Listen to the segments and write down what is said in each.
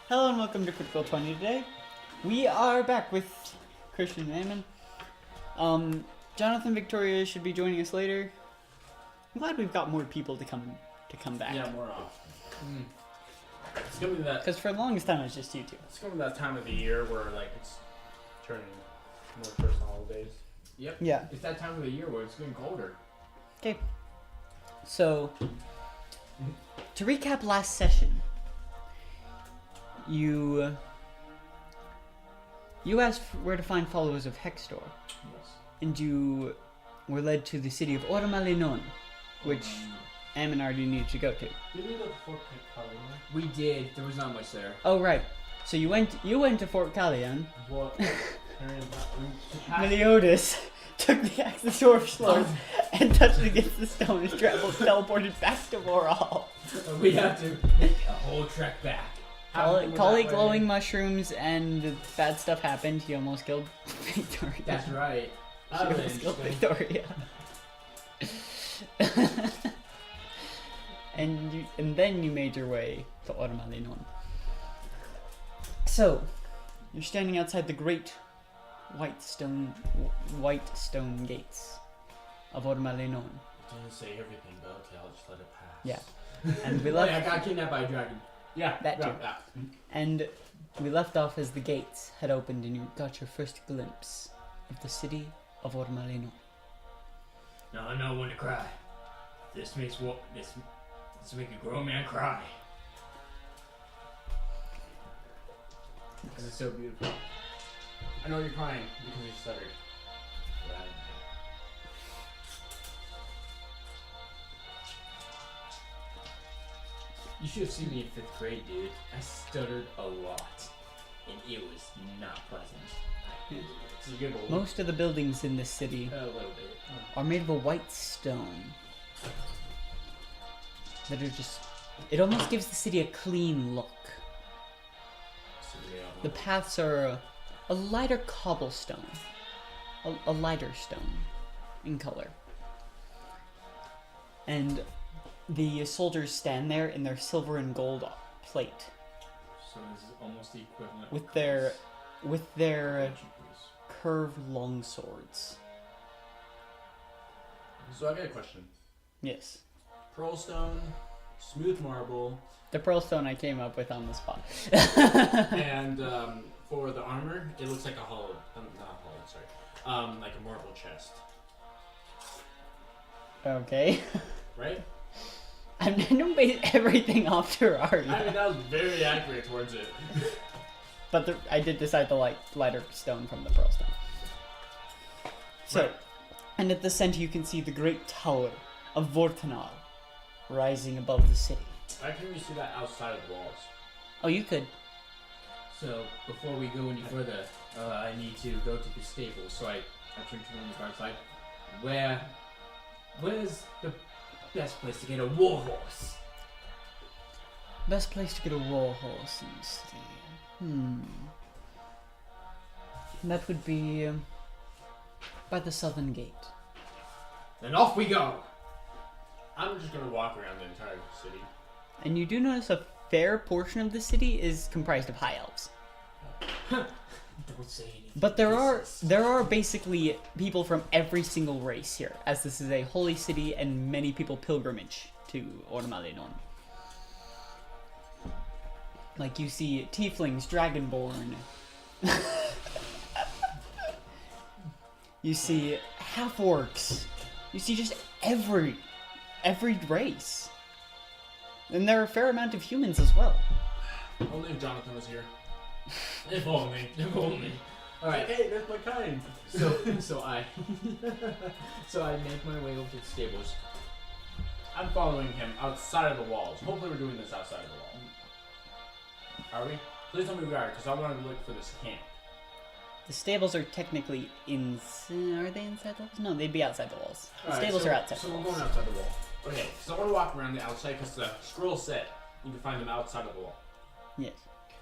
Hello and welcome to Critical 20 today. We are back with Christian and Eamon. Jonathan Victoria should be joining us later. I'm glad we've got more people to come back. Yeah, more often. It's gonna be that. Because for the longest time it was just you two. It's gonna be that time of the year where like it's turning more personal holidays. Yep. Yeah. It's that time of the year where it's getting colder. Okay. So, to recap last session, you asked where to find followers of Hextor, Yes. and you were led to the city of Ormalinon, which Ammon already needed to go to. Did we go to Fort Callion? We did. There was not much there. Oh right. So you went to Fort Callion. What? Meliodas took the axe of Sword and touched it against the stone and teleported back to Moral. We have to make a whole trek back. Call it glowing mushrooms and bad stuff happened. He almost killed Victoria. That's right. He almost killed Victoria. and then you made your way to Ormalinon. So, you're standing outside the great white stone gates of Ormalinon. Didn't say everything, but okay, I'll just let it pass. Yeah. And we left. I got kidnapped by a dragon. Yeah, that too. Yeah. And we left off as the gates had opened and you got your first glimpse of the city of Ormalinon. Now I know when to cry. This makes make a grown man cry. Because it's so beautiful. I know you're crying because you stuttered. Yeah. You should have seen me in 5th grade, dude. I stuttered a lot. And it was not pleasant. So you get Most of the buildings in this city a little bit. are made of a white stone. That are just... It almost gives the city a clean look. The paths are a lighter cobblestone. A lighter stone in color. And the soldiers stand there in their silver and gold plate. So this is almost the equivalent with their curved long swords. So I got a question. Yes. Pearl stone, smooth marble, The pearl stone I came up with on the spot. and for the armor, it looks like a hollow, not hollow, sorry, like a marble chest. Okay. Right? I don't base everything off Terraria. I mean, that was very accurate towards it. But I did decide to like lighter stone from the pearl stone. So, Right. and at the center you can see the great tower of Vortanal rising above the city. I can really see that outside of the walls. Oh, you could. So, before we go any further, I need to go to the stable. So I turn to one of the guards like, where's the best place to get a war horse? Best place to get a war horse in the city. That would be by the southern gate. Then off we go! I'm just gonna walk around the entire city. And you do notice a fair portion of the city is comprised of high elves. Don't say anything. But there are basically people from every single race here, as this is a holy city and many people pilgrimage to Ormalinon. Like you see tieflings, dragonborn. You see half-orcs. You see just every race. And there are a fair amount of humans as well. Only if Jonathan was here. If only. Alright. Hey, that's my kind. So I make my way over to the stables. I'm following him outside of the walls. Hopefully we're doing this outside of the wall. Are we? Please tell me we are, because I want to look for this camp. The stables are technically are they inside the walls? No, they'd be outside the walls. The Alright, stables so, are outside So the we're walls. going outside the wall. Okay, so I want to walk around the outside because the scroll said you can find them outside of the wall. Yes.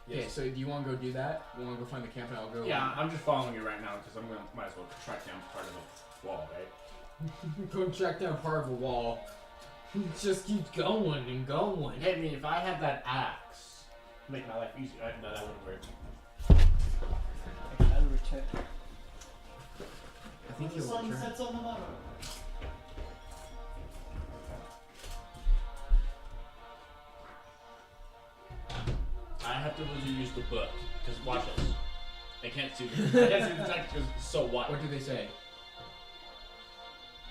Okay, so do you want to go do that? You want to go find the camp and I'll go? Yeah, I'm just following you right now because might as well track down part of the wall, right? Go track down part of a wall. Just keep going and going. I mean, if I had that axe, Make my life easier. Right? No, that wouldn't work. I'll return. I think The he'll sun return. sets on the morrow. I have to literally use the book. Because watch this. I can't see the I can't see the text because it's so wide. What do they say?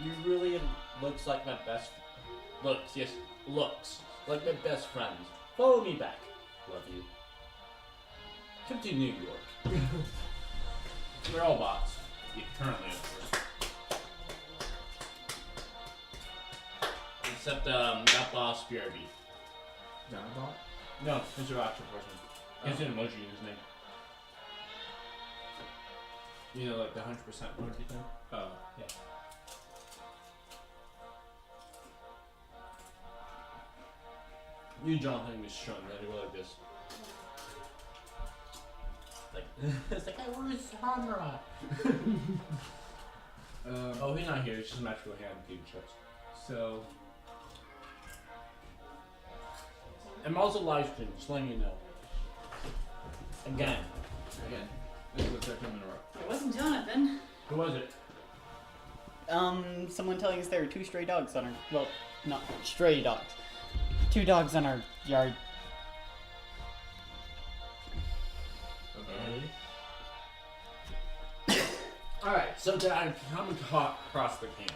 You really looks like my best. Looks, yes, looks like my best friend. Follow me back. Love you. Come to New York. They're all bots. Yeah, currently, of course. Except that boss BRB. John bot? No, he's your actual person. He has an emoji in his name. You know, like the 100% emoji thing. Oh, yeah. You and Jonathan was shown that to go like this. Like, it's like, hey, where's Samara? Oh, he's not here. It's just magical hand getting chips. So, I'm also live streaming, just letting you know. Again. this is the third time in a row. It wasn't Jonathan. Who was it? Someone telling us there were 2 stray dogs on our, well, not stray dogs. 2 dogs on our yard. Okay. Alright, so did I come across the camp?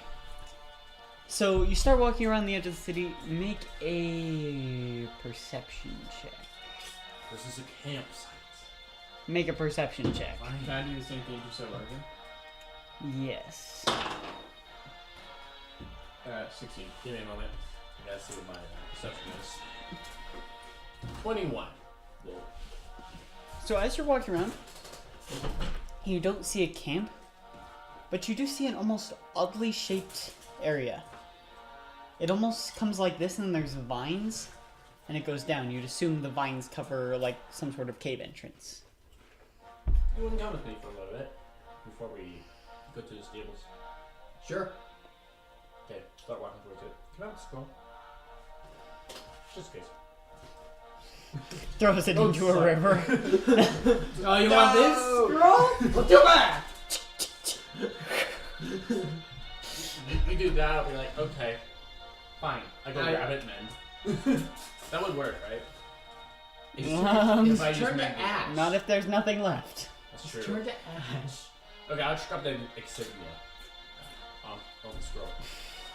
So you start walking around the edge of the city. Make a perception check. This is a campsite. Make a perception check. Can I do the same thing you said again? Yes. 16. Give me a moment. I gotta see what my perception is. 21. Whoa. So as you're walking around, you don't see a camp, but you do see an almost oddly shaped area. It almost comes like this, and there's vines, and it goes down. You'd assume the vines cover like some sort of cave entrance. You wouldn't come with me for a little bit before we go to the stables. Sure. Okay, start walking towards it. Can I have the scroll? Just in case. Throws it into a sorry. river. Oh, you want this scroll? Well, too bad! We do that, we're like, okay, fine. I go grab it and then. That would work, right? It's If I use turned to magnet. ash. Not if there's nothing left. That's It's true. turned to ash. Okay, I'll just grab the insignia on the scroll.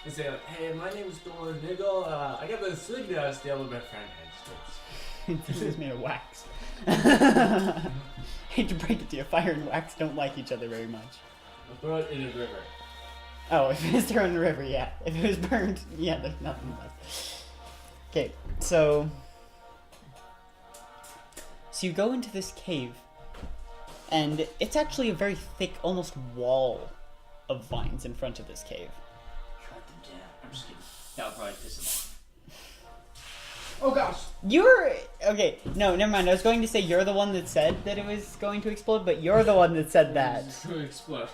And say like, hey, my name is Thor Niggle. I got the insignia still with my friend This is made of wax. Hate to break it to you, fire and wax don't like each other very much. I'll throw it in a river. Oh, if it was thrown in the river, yeah. If it was burned, yeah, there's nothing left. Okay, so you go into this cave, and it's actually a very thick, almost wall of vines in front of this cave. Cut them down. I'm just kidding. That would probably piss them off. Oh gosh. You're okay. No, never mind. I was going to say you're the one that said that it was going to explode, but you're the one that said that. It's going to explode.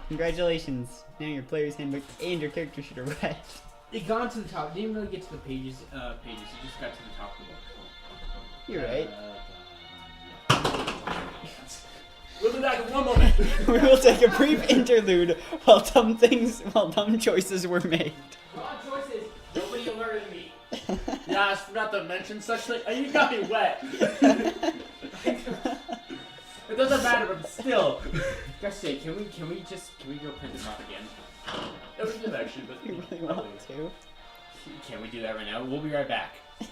Congratulations. Now your player's handbook and your character sheet are read. It got to the top. It didn't really get to the pages. It just got to the top of the book. You're right. We'll be back in 1 moment. We will take a brief interlude while dumb choices were made. Wrong choices. Nobody alerted me. Yeah, I forgot to mention such thing. Oh, you got me wet. It doesn't matter, but still. Gosh, say, can we go print them up again? It was good actually, but You really want to? Can we do that right now? We'll be right back. Can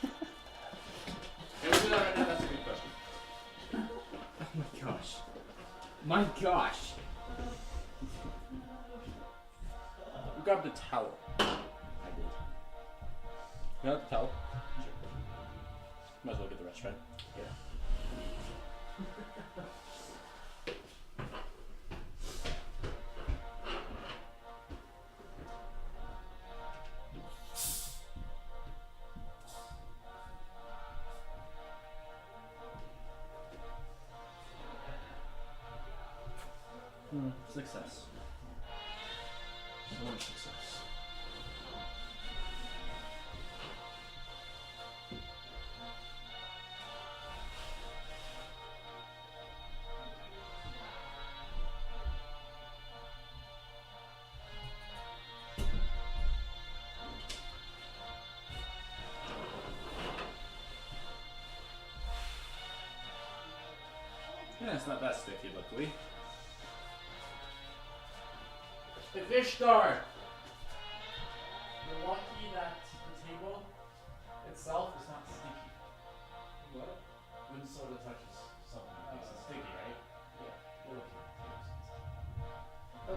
we do that right now? That's a good question. Oh my gosh. My gosh. We grabbed the towel. I did. You got the towel? Sure. Might as well get the rest, right? Yeah. Success. One success. Yeah, it's not that sticky, luckily. The fish star! You're lucky that the table itself is not sticky. What? When soda touches something, it makes it sticky, right? Yeah. You're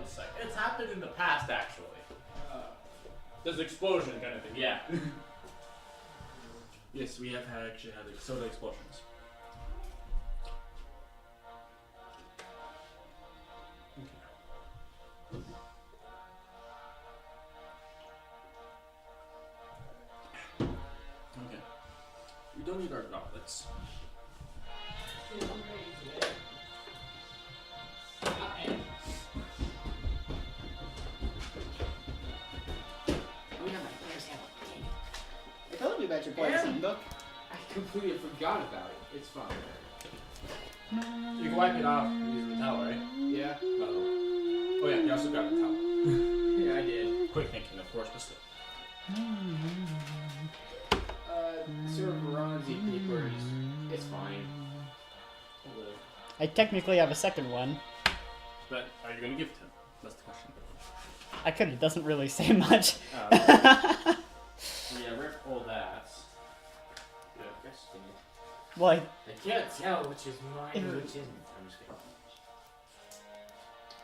lucky. It's happened in the past, actually. There's an explosion kind of thing, yeah. Yes, we have actually had soda explosions. Okay. We don't need our gauntlets. I told you about your poison book. I completely forgot about it. It's fine. You can wipe it off using the towel, right? Yeah. Oh yeah, you also got the towel. Yeah, I did. Quick thinking, of course, but still. Sort of bronzy papers. It's fine. I technically have a second one. But are you gonna give it to him? That's the question. I could. It doesn't really say much. Yeah, rip all that. Yeah, I guess. Well, I can't tell which is mine and which isn't. I'm just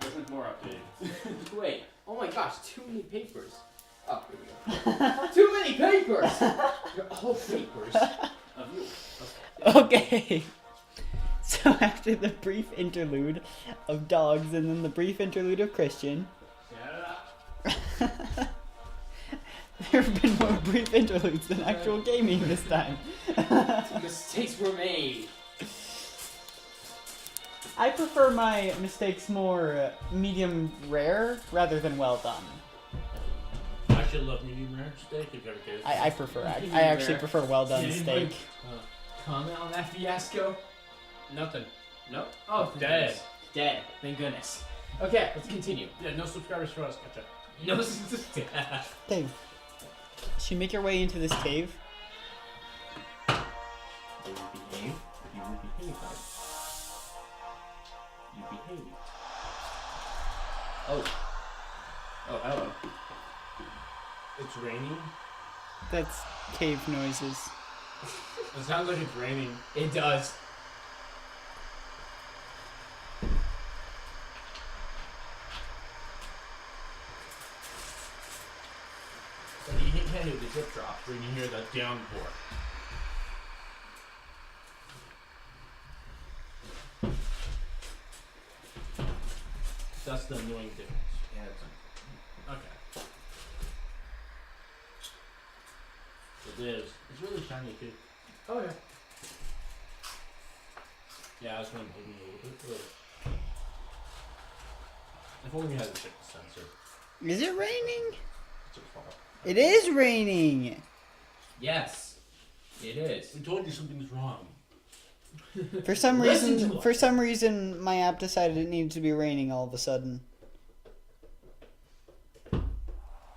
kidding. There's more updated. Wait. Oh my gosh, too many papers. Oh, here we go. Too many papers! They're all papers. Of you. okay. So after the brief interlude of dogs and then the brief interlude of Christian, there have been more brief interludes than actual gaming this time. Mistakes were made. I prefer my mistakes more medium rare rather than well done. I actually love medium rare steak if you ever tasted it. I prefer. I actually prefer well done steak. Comment on that fiasco? Nothing. Nope. Oh, thank Dead. goodness. Dead. Thank goodness. Okay, let's continue. Yeah, no subscribers for us. Gotcha. No, Dave, should you make your way into this cave? You behave. You behave. You behave. Oh. Oh, hello. It's raining. That's cave noises. It sounds like it's raining. it does. So you can't hear the drip drop when you hear the downpour. That's the annoying difference. Yeah, it's okay. It is. It's really shiny too. Oh yeah. Yeah, I was going to put me a little bit further. If only we had a chip sensor. Is it raining? It's your fault. It is raining. Yes, it is. We told you something's wrong. For some Listen reason, to us. for some reason, my app decided it needed to be raining all of a sudden.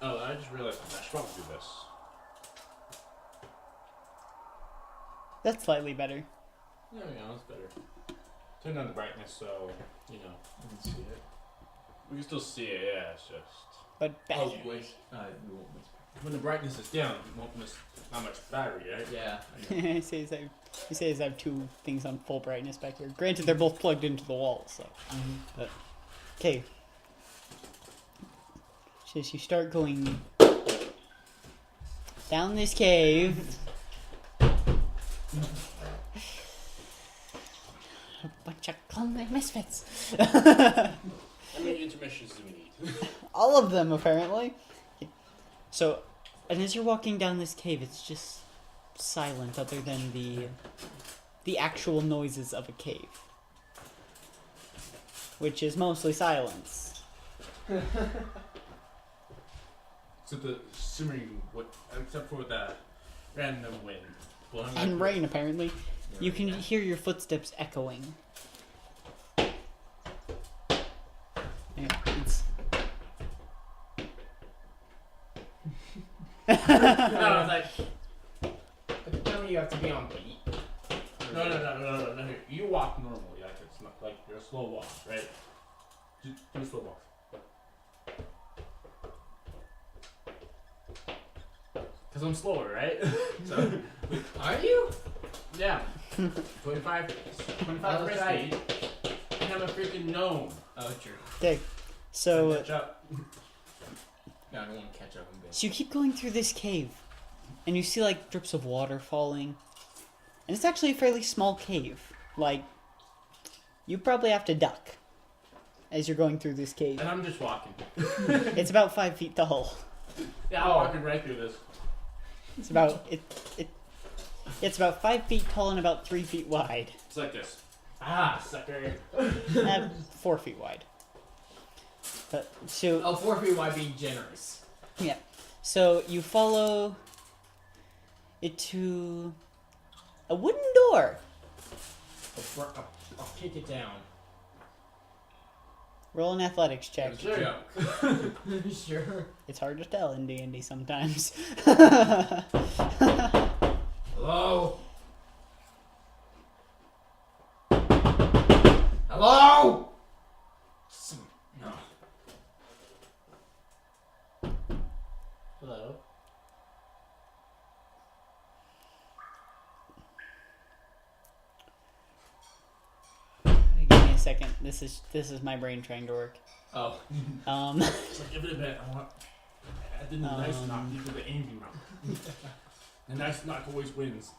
Oh, I just realized I should probably do this. That's slightly better. Yeah, that's better. Turn down the brightness so, you know, you can see it. We can still see it, yeah, it's just... But better. Oh wait, we won't miss. When the brightness is down, you won't miss how much battery, right? Yeah. He says I have two things on full brightness back here. Granted, they're both plugged into the wall, so. But okay. So as you start going down this cave. A bunch of clumsy misfits. How many intermissions do we need? All of them, apparently. So, and as you're walking down this cave, it's just silent, other than the actual noises of a cave, which is mostly silence. So the simmering, except for that random wind. blowing And like- rain, apparently. You can hear your footsteps echoing. Yeah, it's... No, it's like, tell me you have to be on beat. No. You walk normally, like it's not like you're a slow walk, right? Just do a slow walk. Cause I'm slower, right? So, Are you? yeah. 25 first speed. And I'm a freaking gnome. Oh, true. Okay, so Catch up. No, I don't want to catch up. I'm good. so you keep going through this cave, and you see like drips of water falling, and it's actually a fairly small cave. Like, you probably have to duck as you're going through this cave. And I'm just walking. It's about 5 feet tall. Yeah, I'm walking right through this. It's about it's about 5 feet tall and about 3 feet wide. It's like this. Ah, sucker. 4 feet wide. But so Oh, 4 feet wide being generous. yeah, so you follow it to a wooden door. I'll kick it down. Roll an athletics check. Sure. Joke. Sure. It's hard to tell in D&D sometimes. Hello? Hello? No. Hello. Give me a second. This is my brain trying to work. Oh. It's like, give it a bit. I did the nice knock, you did the angry knock. The nice knock always wins.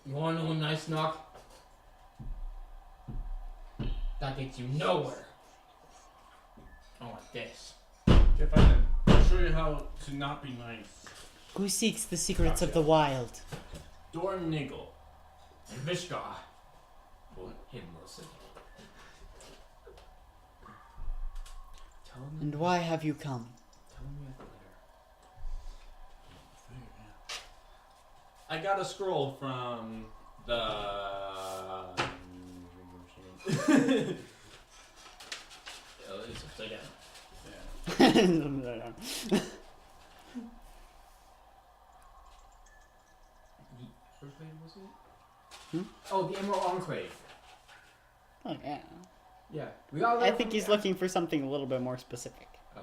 You wanna know a nice knock? That gets you nowhere. I want this. If I can, I'll show you how to not be nice. Who seeks the secrets of the wild? Dorn Niggle. And Vishka. Well, him listen. Tell him. And why have you come? Tell him we have a letter. I got a scroll from the. Oh, it's upside down. Which way was it? Hmm? Oh, the Emerald Enclave. Oh yeah. Yeah. We got a I letter think from he's the- looking for something a little bit more specific. Oh.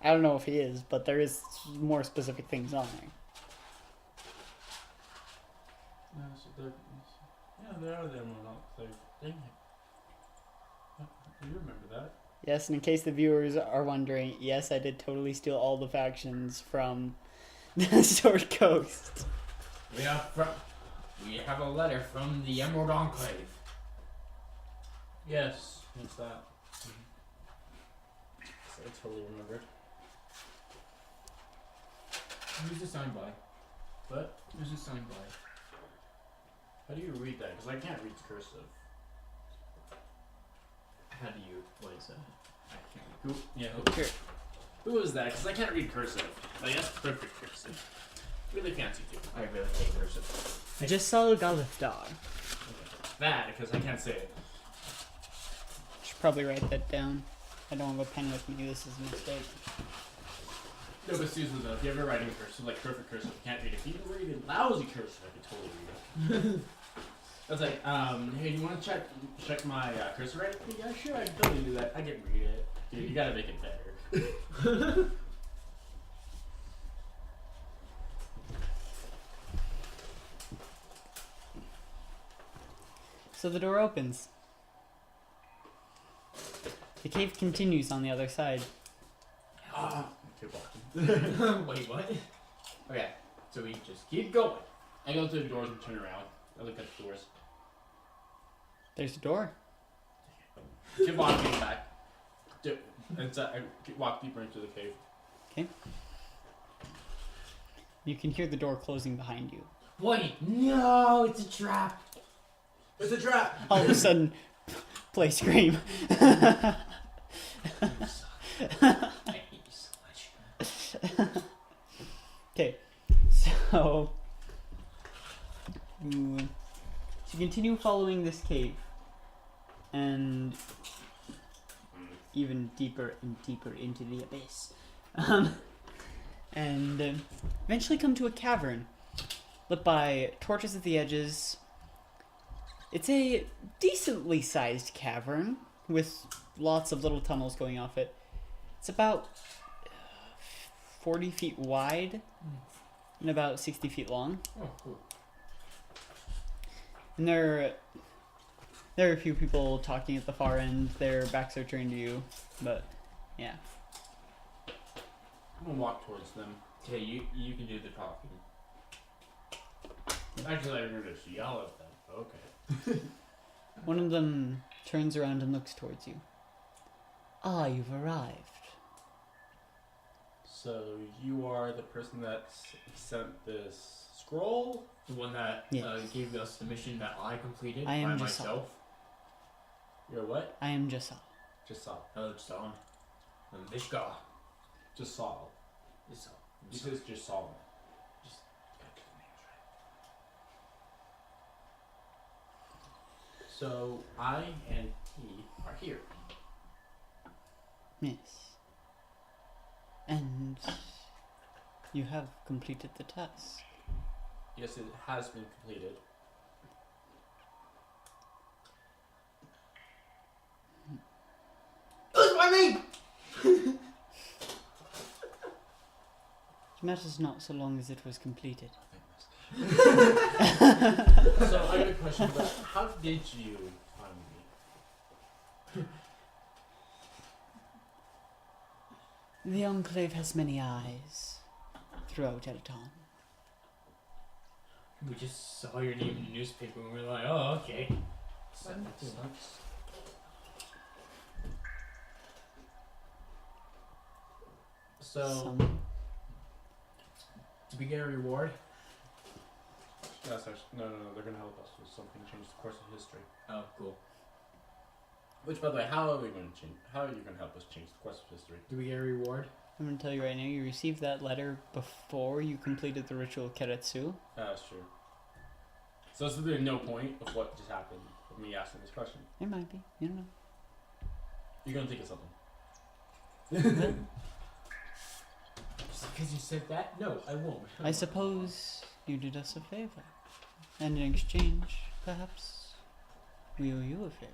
I don't know if he is, but there is more specific things on there. No, so there are them or not. So, dang it. You remember that? Yes, and in case the viewers are wondering, yes, I did totally steal all the factions from the Sword Coast. We have a letter from the Emerald Enclave. Yes. What's that? So I totally remembered. Who's it signed by? But Who's it signed by? how do you read that? Because I can't read cursive. How do you? What is that? I can't. Who? Yeah. Who? Sure. Who is that? Because I can't read cursive. Like that's perfect cursive. Really fancy too. I really hate cursive. Jasal Galifdar. That because I can't say it. Should probably write that down. I don't have a pen with me. This is a mistake. No, but seriously though, if you're ever writing cursive, like perfect cursive, you can't read it. If you read it lousy cursive, I could totally read it. I was like, hey, you want to check my cursive writing? Yeah, sure, I can totally do that. I can read it. Dude, you gotta make it better. So the door opens. The cave continues on the other side. Keep walking. Wait, what? Okay, so we just keep going. I go to the doors and turn around. I look at the doors. There's a door. Keep walking back. I walk deeper into the cave. You can hear the door closing behind you. Wait, no, it's a trap. It's a trap! All of a sudden, play Scream. You suck. I hate you so much. Okay, so you continue following this cave, and even deeper and deeper into the abyss. and eventually come to a cavern lit by torches at the edges. It's a decently sized cavern with lots of little tunnels going off it. It's about 40 feet wide and about 60 feet long. Oh, cool. And there are a few people talking at the far end. Their backs are turned to you, but yeah. I'm gonna walk towards them. Okay, you can do the talking. Actually, I'm gonna just yell at them. Okay. One of them turns around and looks towards you. Ah, you've arrived. So you are the person that sent this scroll? The one that Yes. gave us the mission that I completed I am by Jasal. myself. You're what? I am Jasal. Just saw. Hello, Jasal. I'm Vishka. Just saw. Jasal. You said just saw. So I and he are here. Yes. And you have completed the task. Yes, it has been completed. It was me! It matters not so long as it was completed. So I got a question about how did you find me? The Enclave has many eyes throughout Elton. We just saw your name in the newspaper and we were like, oh, okay. That sucks. So Some Did we get a reward? that's actually, no, they're gonna help us with something to change the course of history. Oh, cool. Which, by the way, how are we going to change? How are you going to help us change the course of history? Did we get a reward? I'm going to tell you right now, you received that letter before you completed the ritual Keretsu. That's true. So there's really no point of what just happened of me asking this question. There might be, you don't know. You're gonna think of something. Just because you said that? No, I won't. I suppose you did us a favor. And in exchange, perhaps, we owe you a favor.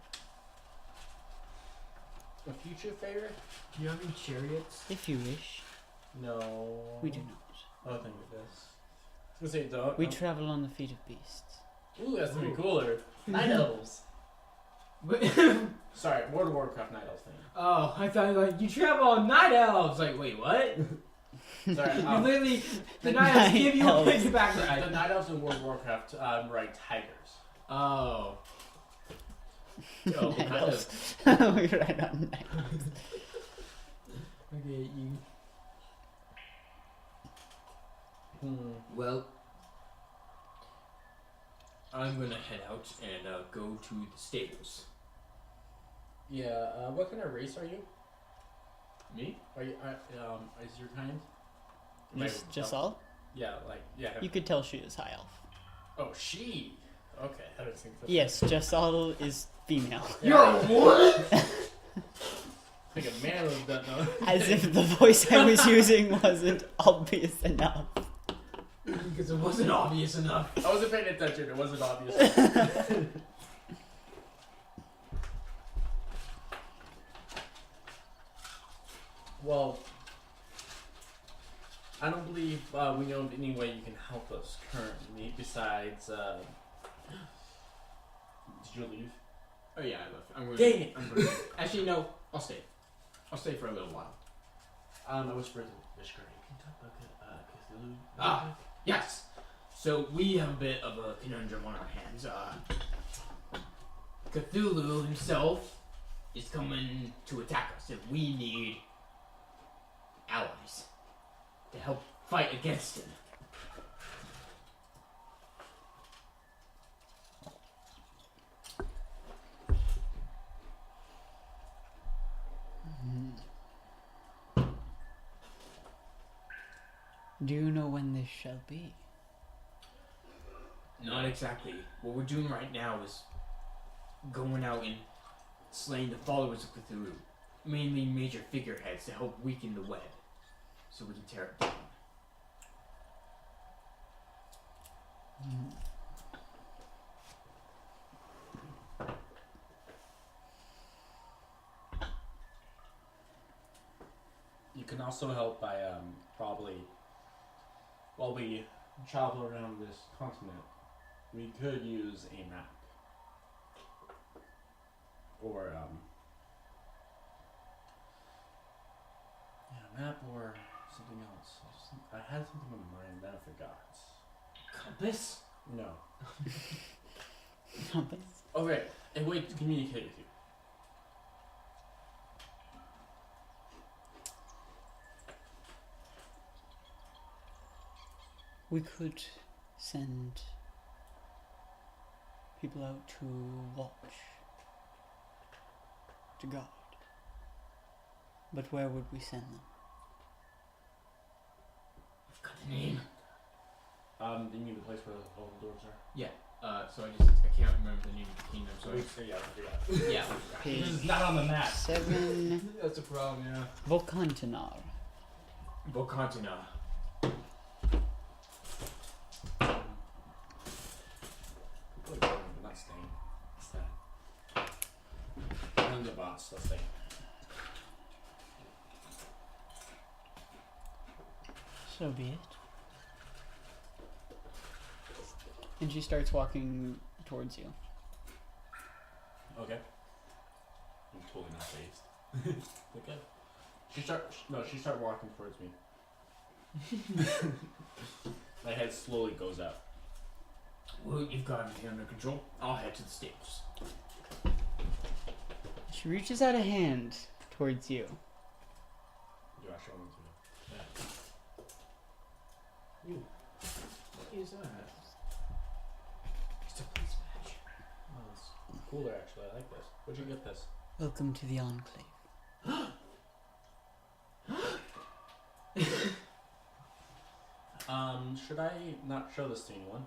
A future favor? Do you have any chariots? If you wish. No. We do not. I don't think it does. I was gonna say don't. We travel on the feet of beasts. Ooh, that's gonna be Ooh. cooler. Night elves. oh, Sorry, World of Warcraft night elves thing. I thought like you travel on night elves. Like, wait, what? Sorry, You literally the night elves Night give you elves. a background. the night elves in World of Warcraft ride tigers. Oh. Yo, Night kind elves. of. We ride on night elves. Okay, you. Well, I'm gonna head out and go to the stables. Yeah. What kind of race are you? Me? Are you? Is your kind? Just all? Yeah, like yeah. You could tell she is high elf. Oh, she. Okay, I don't think so. Yes, Jasal is female. you're a woman? I think a man would have done that. As if the voice I was using wasn't obvious enough. Because it wasn't obvious enough. I wasn't paying attention. It wasn't obvious. Well, I don't believe we know of any way you can help us currently besides. Did you leave? Oh yeah, I left. I'm gonna. Dang it! I'm gonna actually, no. I'll stay. I'll stay for a little while. I whispered to Vishka, can you talk about Cthulhu? Ah, yes. So we have a bit of a conundrum on our hands. Cthulhu himself is coming to attack us, and we need allies to help fight against him. Do you know when this shall be? Not exactly. What we're doing right now is going out and slaying the followers of Cthulhu, mainly major figureheads to help weaken the web, so we can tear it down. can also help by probably while we travel around this continent, we could use a map or yeah, a map or something else. I had something in mind, then I forgot. Compass? No. Compass. Okay, a way to communicate with you. We could send people out to watch, to guard. But where would we send them? I've got a name. Do you mean the place where all the doors are? Yeah. So I can't remember the name of the kingdom. So Yeah, I forgot. yeah. Page This is not on the map. 7. That's a problem. Yeah. Volcantinar. Volcantina. But not staying. What's that? And the boss, let's say. So be it. And she starts walking towards you. Okay. I'm totally not phased. Okay. She start walking towards me. My head slowly goes up. Well, you've got me under control. I'll head to the stables. She reaches out a hand towards you. Do I show them to Ooh. What is that? It's a police badge. Oh, it's cooler actually. I like this. Where'd you get this? Welcome to the Enclave. Should I not show this to anyone?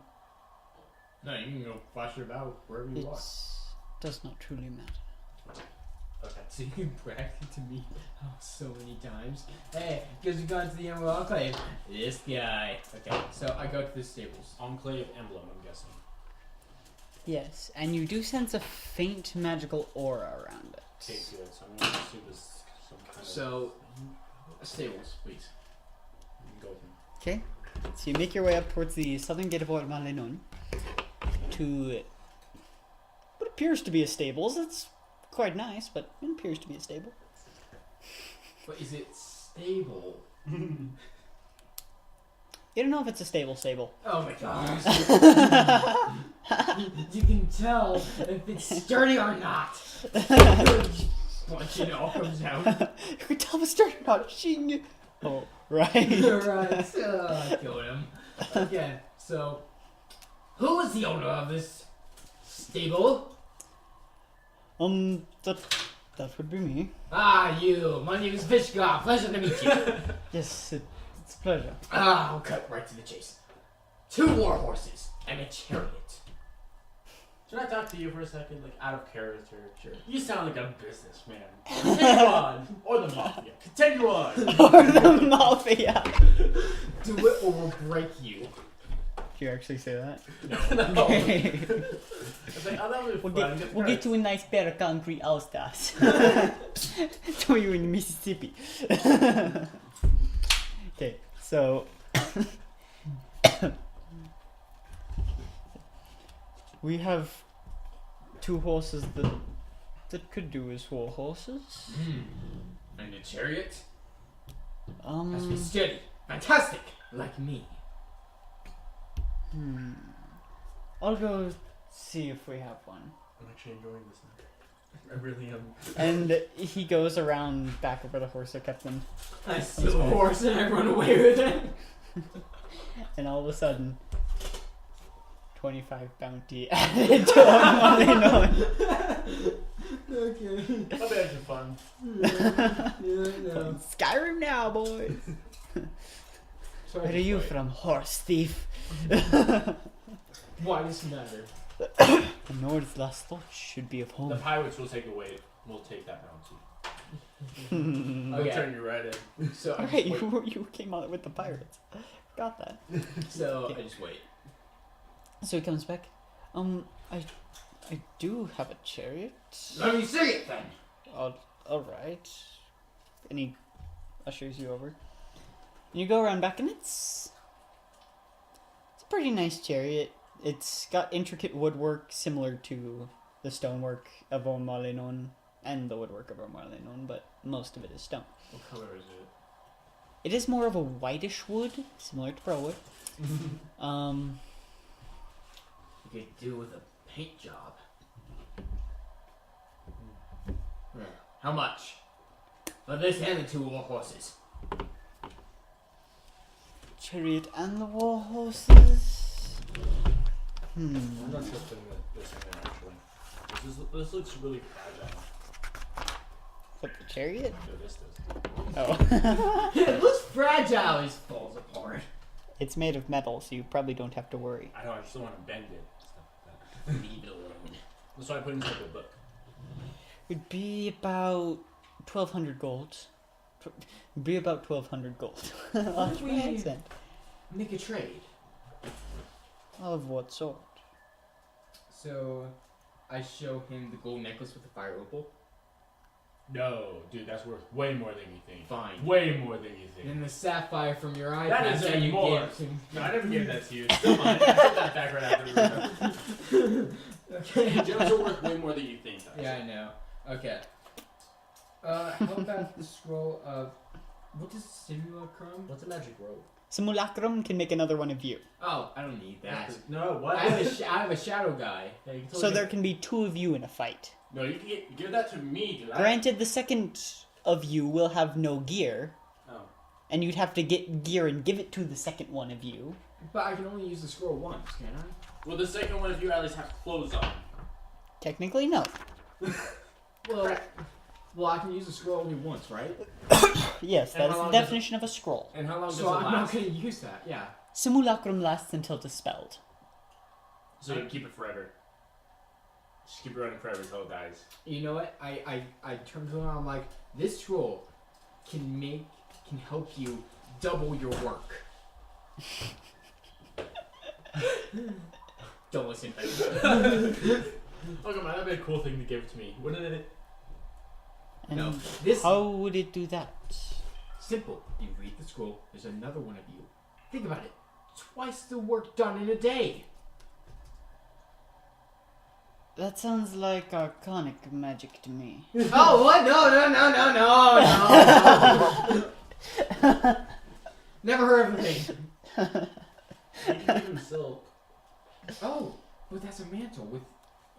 No, you can go flash it about wherever you It are. does not truly matter. Okay. So you can brag to me so many times. Hey, because we've gone to the Emerald Enclave. This guy. Okay, so I go to the stables. Enclave emblem, I'm guessing. Yes, and you do sense a faint magical aura around it. Okay, good. So I'm going to assume this some kind of... So, stables, please. You can go with me. Okay, so you make your way up towards the southern gate of Ormalenon to what appears to be a stables. It's quite nice, but it appears to be a stable. But is it stable? You don't know if it's a stable. Oh my gosh. You can tell if it's sturdy or not. Once it all comes out. You can tell if it's sturdy or not. Shing. Oh, right. Right. I killed him. Okay, so who is the owner of this stable? That would be me. Ah, you. My name is Fishgod. Pleasure to meet you. Yes, it's a pleasure. I'll cut right to the chase. 2 war horses and a chariot. Should I talk to you for a second, like out of character? Sure. You sound like a businessman. Continue on, or the mafia. Continue on. Or the mafia. Do it or we'll break you. Did you actually say that? No. Okay. It's like, oh, that was We'll fun. get you a nice pair of concrete all-stars. Throw you in Mississippi. Okay, so we have 2 horses that could do as war horses. And a chariot? Must be steady. Fantastic. Like me. I'll go see if we have one. I'm actually enjoying this now. I really am. And he goes around back of where the horse are kept them, I steal a horse and I run away with it. and all of a sudden, 25 bounty added to Malinois. Okay. That'll be actually fun. Yeah. Skyrim now, boys. Sorry Where to are you fight. from, horse thief? Why does it matter? The Nord's last thought should be of The home. pirates will take away. We'll take that bounty. We'll Okay. turn you right in. So I Okay, just wait. you came out with the pirates. Got that. So Okay. I just wait. So he comes back. I do have a chariot. Let me see it then. All right. And he ushers you over. You go around back, and it's a pretty nice chariot. It's got intricate woodwork similar to the stonework of Ormalenon and the woodwork of Ormalenon, but most of it is stone. What color is it? It is more of a whitish wood, similar to Browood. You could do with a paint job. Yeah. How much? For this and the 2 war horses. Chariot and the war horses. I'm not sure putting this in there actually. This looks really fragile. What, the chariot? No, this does. Oh. It looks fragile. It falls apart. It's made of metal, so you probably don't have to worry. I know, I just don't want to bend it. Stuff like that. Leave it alone. That's why I put it inside the book. It'd be about 1,200 gold. It'd be about 1,200 gold. That's my accent. Make a trade. Of what sort? So, I show him the gold necklace with the fire opal. No, dude, that's worth way more than you think. Fine. Way more than you think. And the sapphire from your iPad That is even you more. gave to me. No, I never gave that to you. It's still mine. I took that back right after the Okay. Gems are worth way more than you think. Actually. Yeah, I know. Okay. How about the scroll of... What is simulacrum? What's a magic robe? Simulacrum can make another one of you. Oh, I don't need that. No, what? I have a shadow guy. Yeah, you can So totally there get- can be 2 of you in a fight. No, you can give that to me, dude. Granted, the second of you will have no gear, Oh. and you'd have to get gear and give it to the second one of you. But I can only use the scroll once, can't I? Well, the second one of you at least have clothes on. Technically, no. Well, I can use the scroll only once, right? Yes, And that how is the long does it- definition of a scroll. And how long does So it I'm not last? going to use that, yeah. Simulacrum lasts until dispelled. So you keep it forever. Just keep it running forever until it dies. You know what? I turned to him and I'm like, this scroll can help you double your work. Don't listen. Oh, come on, that'd be a cool thing to give to me. Wouldn't it? And No, this how would it do that? simple. You read the scroll. There's another one of you. Think about it. Twice the work done in a day. That sounds like arcanic magic to me. Oh what? No. Never heard of a thing. You can give him silk. Oh, but that's a mantle with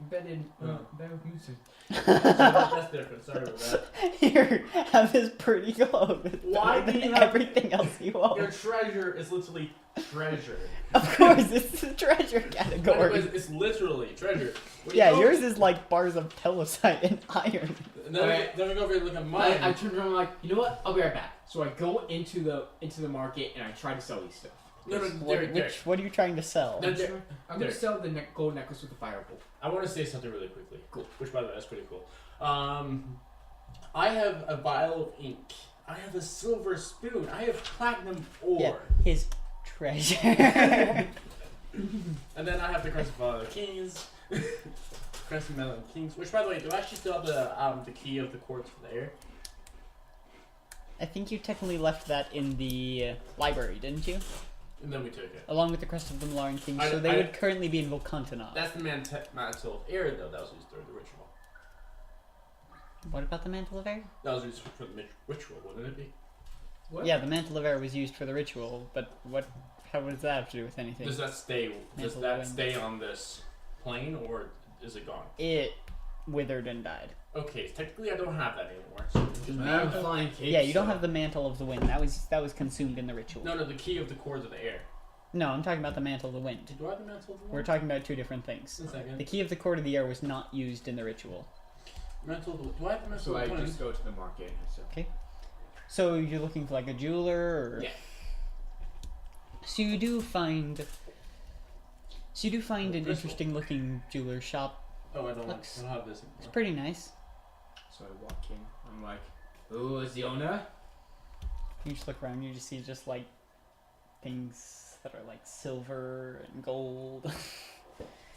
embedded with music. That's different. Sorry about that. Here, have this pretty clothes. Why Better do than you have- everything else you own? Your treasure is literally treasure. Of course, it's the treasure category. Anyways, it's literally treasure. When you Yeah, go- yours is like bars of telesite and iron. Then we go over and look at mine. I turned around and like, you know what? I'll be right back. So I go into the market and I try to sell these stuff. No, What are you trying to sell? No, I'm Derek, gonna Derek. sell the gold necklace with the fire opal. I want to say something really quickly. Cool. Which, by the way, that's pretty cool. I have a vial of ink. I have a silver spoon. I have platinum ore. Yeah, his treasure. And then I have the Crest of Kings. Crest of Melon Kings. Which, by the way, do I actually still have the key of the courts for the air? I think you technically left that in the library, didn't you? And then we took it. Along with the Crest of the Malaran King, I- so they I- would currently be in Volcantanov. That's the mantle of air, though. That was used during the ritual. What about the Mantle of Air? That was used for the ritual, wouldn't it be? What? Yeah, the Mantle of Air was used for the ritual, but how does that have to do with anything? Does that stay? Does Mantle that of stay on this plane, or is it gone? It withered and died. Okay, technically I don't have that anymore. So I'm flying cape. Yeah, you don't have the Mantle of the Wind. That was consumed in the ritual. no, the key of the cords of the air. No, I'm talking about the Mantle of the Wind. Do I have the mantle of the We're wind? talking about two different things. One second. The key of the Cord of the Air was not used in the ritual. Mantle of the, do I have the mantle So of I the wind? just go to the market and stuff. So you're looking for like a jeweler, or Yeah. So you do find an Crystal. interesting looking jeweler shop. Oh, I don't Looks- have this It's anymore. pretty nice. So I walk in. I'm like, who is the owner? You just look around, you just see just like things that are like silver and gold.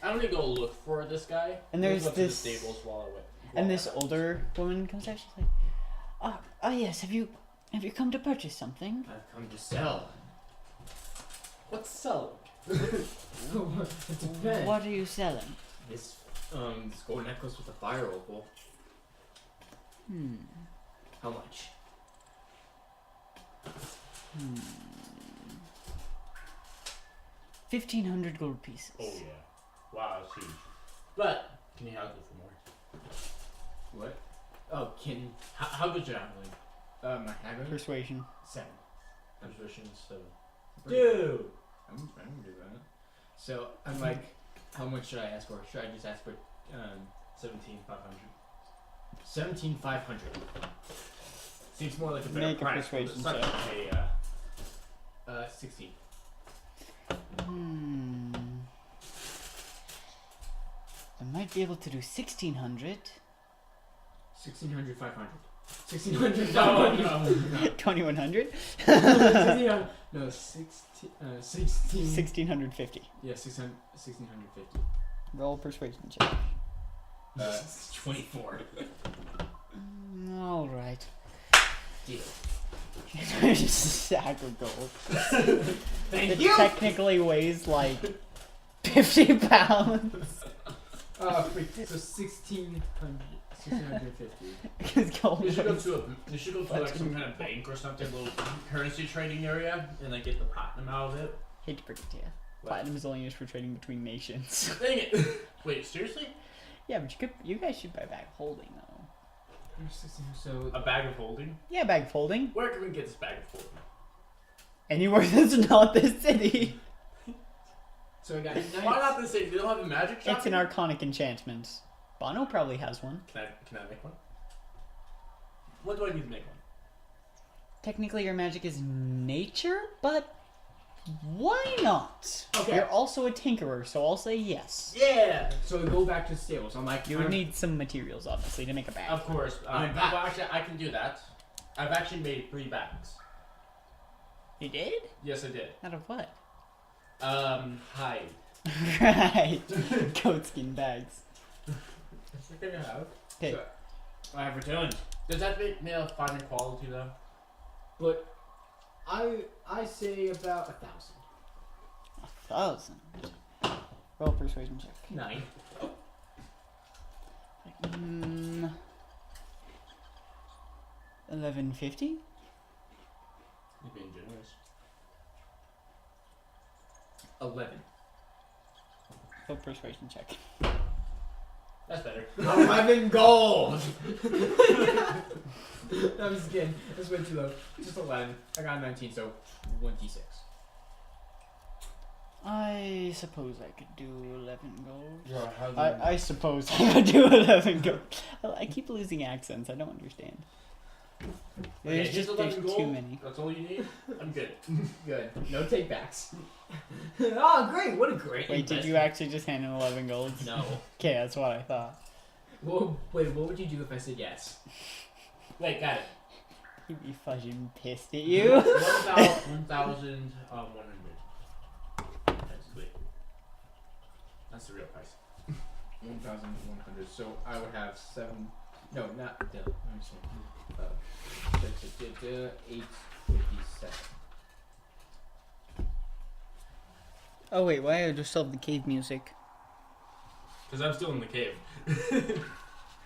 I'm gonna go look for this guy. And there's Look up to the this- stables while I wait. And this older woman comes out. She's like, "Ah, yes. Have you Have you come to purchase something? I've come to sell. What's selling? It depends. What are you selling? This gold necklace with a fire opal. How much? 1,500 gold pieces. Oh yeah. Wow, that's huge. But can you haggle for more? What? Oh, can How good's your haggling? my haggling? Persuasion. 7. Persuasion 7. Pretty- Dude. I'm gonna do that. So I'm like, how much should I ask for? Should I just ask for 17,500. 17,500? Seems more like a better Make a price. persuasion It's not check. a 16. I might be able to do 1,600. 1,600, 500. 1,600. no. 2,100. 1,600. No, 16. 1,650. Yeah, 1,650. Roll persuasion check. 24. All right. Deal. Just a sack of gold. Thank It you. technically weighs like 50 pounds. So 1,600. 1,650. Because gold You should go weighs- to like some kind of bank or something, little currency trading area, and like get the platinum out of it. Hate to break it to you. What? Platinum is only used for trading between nations. Dang it! Wait, seriously? Yeah, but you guys should buy bag of holding though. So A bag of holding? Yeah, bag of holding. Where can we get this bag of holding? Anywhere that's not this city. I got knights. Why not this city? They don't have a magic shop? It's an arcanic enchantment. Bono probably has one. Can I make one? What do I need to make one? Technically, your magic is nature, but why not? Okay. You're also a tinkerer, so I'll say yes. Yeah! So we go back to the stables. I'm like, You would need some materials, obviously, to make a bag. Of course. I'm Well, actually, I can do that. I've actually made 3 bags. You did? Yes, I did. Out of what? Hide. Right. Goatskin bags. I think I have. Okay. So, I have return. Does that make me a finer quality though? but I say about 1,000. 1,000. Roll persuasion check. 9. 1150. You're being generous. 11. Roll persuasion check. That's better. 11 gold. I'm just kidding. That's way too low. Just 11. I got 19, so 26. I suppose I could do 11 gold. Yeah, I suppose I could do 11 gold. I keep losing accents. I don't understand. There's here's just 11 there's gold. too many. That's all you need? I'm good. Good. No takebacks. Oh, great. What a great Wait, did you actually just hand in 11 gold? No. Okay, that's what I thought. Well, wait, what would you do if I said yes? Wait, got it. He'd be fucking pissed at you. 1,100. That's That's the real price. 1,100. So I would have 7. No, not. Let me see. 857. Oh wait, why I just have the cave music? Because I'm still in the cave.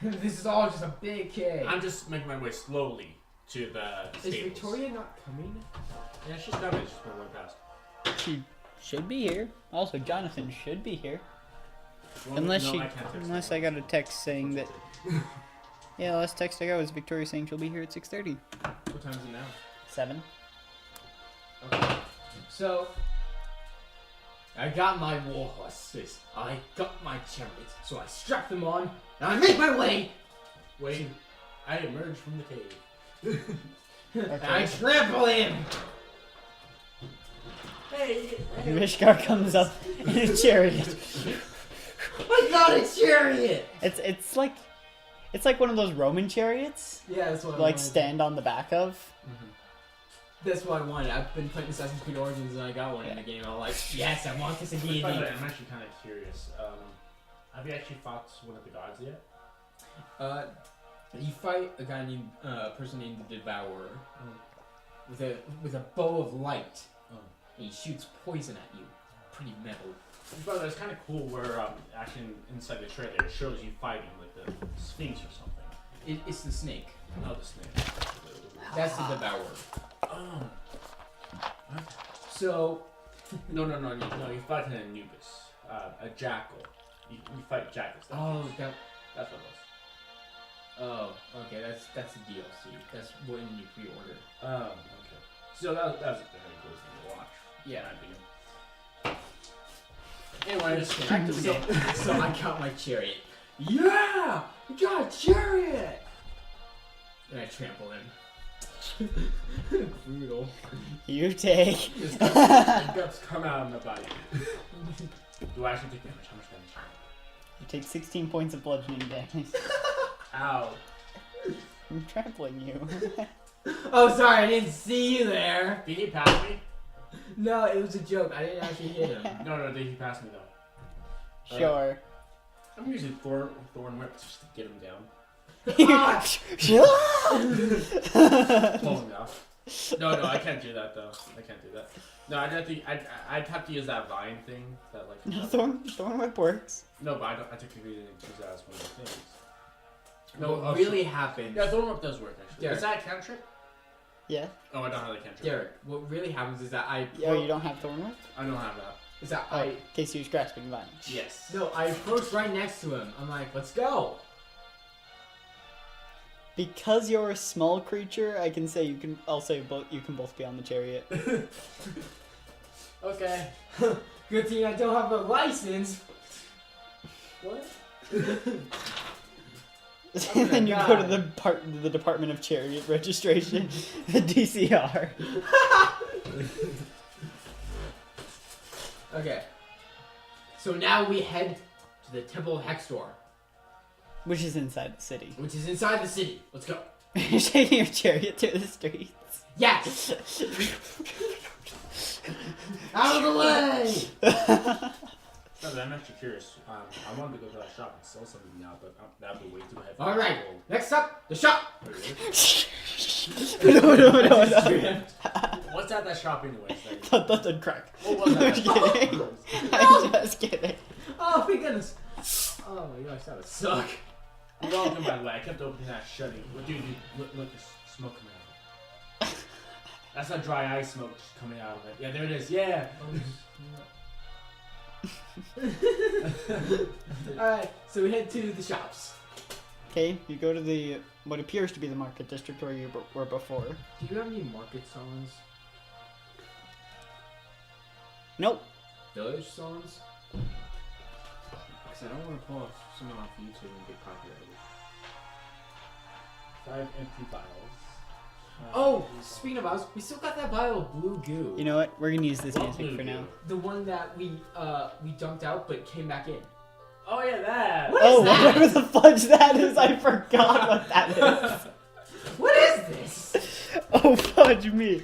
This is all just a big cave. I'm just making my way slowly to the Is stables. Victoria not coming? Yeah, she's coming. She's going way past. She should be here. Also, Jonathan should be here. Well, Unless no, she, I can't text unless her. I got a text saying that. Yeah, last text I got was Victoria saying she'll be here at 6:30. What time is it now? 7. Okay. So I got my war horses. I got my chariots. So I strap them on and I make my way. Wait, I emerged from the cave. And I trample him. Hey, Rishkar comes up in a chariot. I got a chariot. It's like one of those Roman chariots, Yeah, that's what I like wanted. stand on the back of. That's what I wanted. I've been playing Assassin's Creed Origins and I got one in the game. I'm like, yes, I want this in D&D. By the way, I'm actually kind of curious. Have you actually fought one of the gods yet? You fight a guy named, a person named the Devourer. with a bow of light. And he shoots poison at you. Pretty metal. But it's kind of cool where actually inside the trailer it shows you fighting like the Sphinx or something. It's the snake. Oh, the snake. That's the devourer. Oh. What? So, No, you fight an Anubis. A jackal. You fight jackals. that's what it was. was. Oh, okay. That's the DLC. That's when you pre-order. Oh, okay. So that was a very cool thing to watch. Yeah. In my opinion. Anyway, so I got my chariot. Yeah, you got a chariot. And I trample him. Brutal. You take. The guts come out of my body. Do I actually take damage? How much damage? You take 16 points of bludgeoning damage. Ow. I'm trampling you. Oh, sorry, I didn't see you there. Did he pass me? No, it was a joke. I didn't actually hit him. No, did he pass me though? Sure. I'm using Thorn Whip just to get him down. Pull him off. No, I can't do that though. I can't do that. No, I'd have to use that vine thing. That like. No, Thorn Whip works. No, but I technically didn't use that as one of the things. No, what really happened. Yeah, Thorn Whip does work actually. Derek. Is that a cantrip? Yeah. Oh, I don't have that cantrip. Derek, what really happens is that Oh, you don't have Thorn Whip? I don't have that. Is that Oh, in case you was grasping vines. Yes. No, I approached right next to him. I'm like, let's go. Because you're a small creature, I can say you can. I'll say you can both be on the chariot. Okay. Good thing I don't have a license. What? And then you go to the Department of Chariot Registration, the DCR. Okay. So now we head to the Temple of Hextor, Which is inside the city. which is inside the city. Let's go. You're taking your chariot through the streets. Yes! Out of the way! No, but I'm actually curious. I wanted to go to that shop and sell something now, but that'd be way too heavy. Alright, next up, the shop! No. What's at that shop anyways? Like, That doesn't crack. what was that? I'm kidding. I'm just kidding. Oh my goodness! Oh my gosh, that would suck. Welcome, by the way. I kept opening that shutting. Dude, look, there's smoke coming out of it. That's not dry ice smoke just coming out of it. Yeah, there it is. Yeah. Alright, so we head to the shops. Okay, you go to what appears to be the market district where you were before. Do you have any market songs? Nope. Village songs? Because I don't want to pull off someone off YouTube and get copyrighted. 5 empty vials. Oh, speaking of vials, we still got that vial of blue goo. You know what? We're gonna use this What music blue for goo? now. The one that we dumped out but came back in. Oh yeah, that. What Oh, is that? whatever the fudge that is, I forgot what that is. What is this? Oh, fudge me.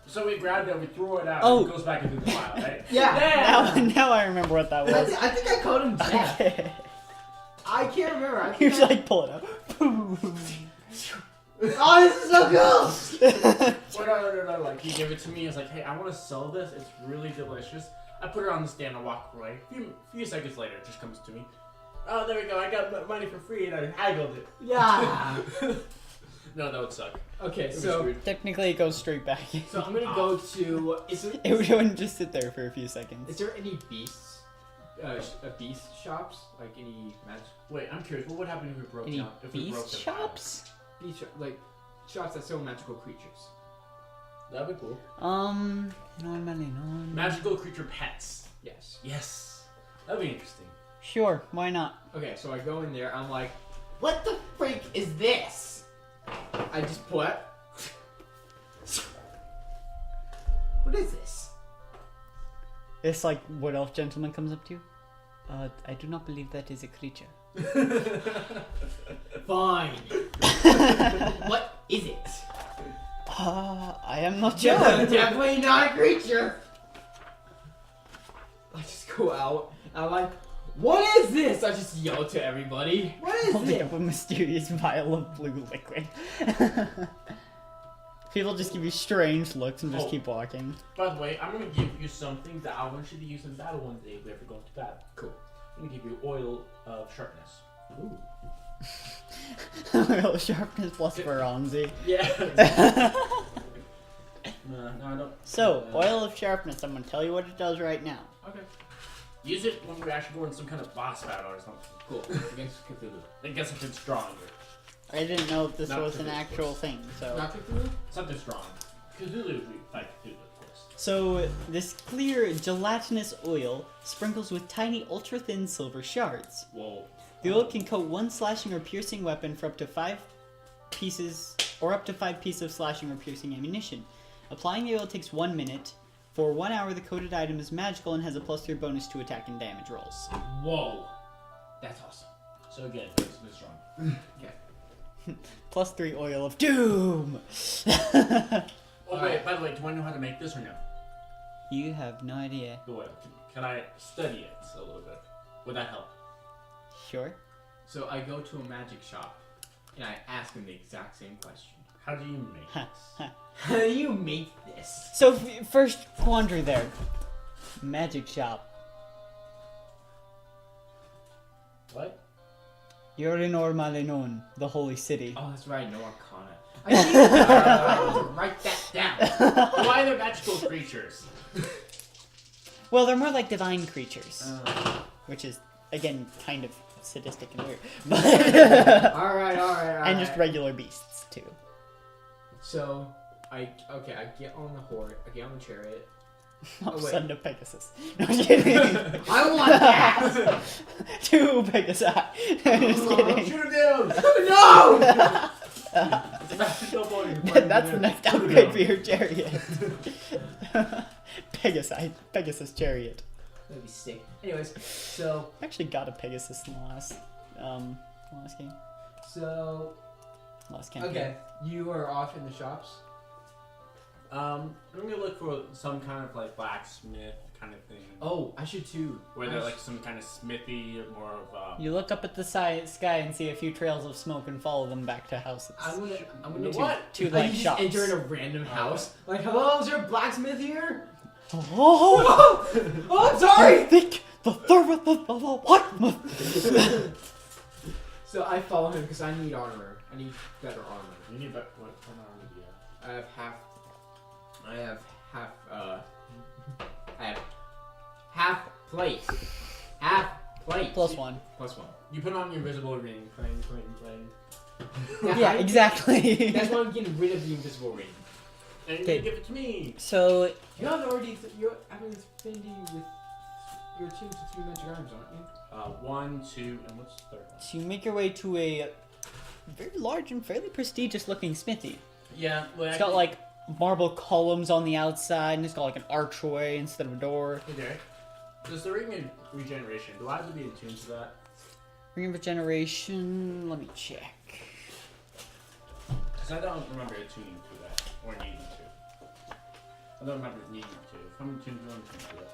So we grabbed it, we threw it out, Oh. and it goes back into the vial, right? Yeah. Now I remember what that was. I think I called him Jeff. Okay. I can't remember. I You think should like pull it up. Oh, this is so cool! Well, no. Like, he gave it to me. I was like, hey, I want to sell this. It's really delicious. I put it on the stand and walk away. A few seconds later, it just comes to me. Oh, there we go. I got money for free and I haggled it. Yeah. No, that would suck. Okay, It was so weird. Technically, it goes straight back. so I'm gonna go to. It wouldn't just sit there for a few seconds. Is there any beasts? Beast shops? Like any magic Wait, I'm curious. What would happen if we broke Any down? If we broke beast the shops? beast like shops that sell magical creatures? That'd be cool. Normally not. Magical creature pets. Yes. Yes. That'd be interesting. Sure, why not? Okay, so I go in there. I'm like, what the freak is this? I just pull it. What is this? This like wood elf gentleman comes up to you. I do not believe that is a creature. Fine. What is it? I am not sure. Definitely not a creature. I just go out. And I'm like, what is this? I just yell to everybody. What is Holding it? up a mysterious vial of blue liquid. People just give you strange looks and just Oh. keep walking. By the way, I'm gonna give you some things that I want you to use in battle one day if we ever go into battle. Cool. I'm gonna give you oil of sharpness. Ooh. Oil sharpness plus Veronzi. Yeah. No, I don't. So, oil of sharpness, I'm gonna tell you what it does right now. Okay. Use it when we actually go in some kind of boss battle or something. Cool. Against Cthulhu. It gets something stronger. I didn't know if this Not was an Cthulhu, of actual course. thing, so. Not Cthulhu? Something strong. Cthulhu, we fight Cthulhu, of course. So, this clear gelatinous oil sprinkles with tiny ultra-thin silver shards. Whoa. The oil can coat one slashing or piercing weapon for up to 5 pieces, or up to 5 pieces of slashing or piercing ammunition. Applying the oil takes 1 minute. For 1 hour, the coated item is magical and has a +3 bonus to attack and damage rolls. Whoa. That's awesome. So again, it's a bit strong. Okay. +3 oil of doom! Oh wait, by the way, do I know how to make this or no? You have no idea. The oil. Can I study it a little bit? Would that help? Sure? So I go to a magic shop and I ask him the exact same question. How do you make this? How do you make this? So, first quandary there. Magic shop. What? You're in Ormalenon, the holy city. Oh, that's right, no arcana. I need to write that down. Why are there magical creatures? Well, they're more like divine creatures. Uh. Which is, again, kind of sadistic and weird. But Alright. and just regular beasts, too. So, I get on the horse, I get on the chariot. Oh, wait. son of Pegasus. No, I'm just kidding. I want that! 2 Pegasus. Just kidding. Shoot him down! No! That's the next upgrade for your chariot. Pegasus chariot. That'd be sick. Anyways, so, I actually got a Pegasus in the last game. Last campaign. okay, you are off in the shops. I'm gonna look for some kind of like blacksmith kind of thing. Oh, I should too. Where they're like some kind of smithy, more of You look up at the sky and see a few trails of smoke and follow them back to houses. I'm gonna What? To Like like you just shops. enter in a random house. Like, hello, is there a blacksmith here? Oh, Oh, I'm I sorry! think the third of the what? So I follow him because I need armor. I need better armor. You need what kind of armor do you have? I have half plate. Half plate. +1. Plus 1. You put on your invisible ring. Clang. Yeah, exactly. That's why I'm getting rid of the invisible ring. And Okay. you give it to me. So You're having affinity with your 2 to 3 magic items, aren't you? 1, 2, and what's the third one? you make your way to a very large and fairly prestigious looking smithy. Yeah, well, It's got like marble columns on the outside, and it's got like an archway instead of a door. Okay. Does the ring of regeneration, do I have to be attuned to that? Ring of Regeneration, let me check. Because I don't remember attuning to that, or needing to. I don't remember needing to. If I'm attuned to it, I'm attuned to it.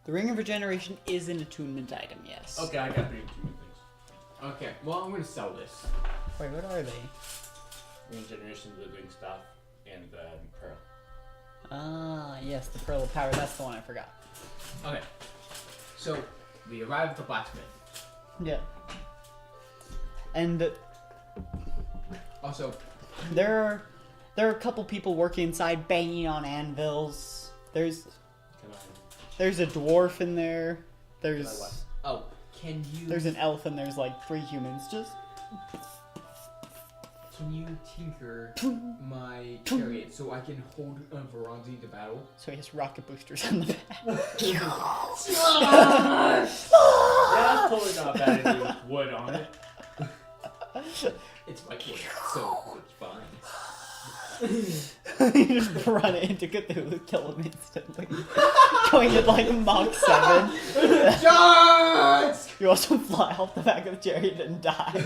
The Ring of Regeneration is an attunement item, yes. Okay, I got 3 attunement things. Okay, well, I'm gonna sell this. Wait, what are they? Regeneration, the doing stuff, and pearl. Ah, yes, the Pearl of Power, that's the one I forgot. Okay. So, we arrive at the blacksmith. Yeah. And Also, there are a couple people working inside banging on anvils. There's Can I? a dwarf in there. Can I There's what? can you... there's an elf and there's like 3 humans just Can you tinker my chariot so I can hold Veronzi to battle? so he has rocket boosters on the back. Yeah, that's totally not bad if you with wood on it. It's my wood, so it's fine. You just run into Cthulhu, kill him instantly. Going at like Mach 7. Charge! You also fly off the back of the chariot and die.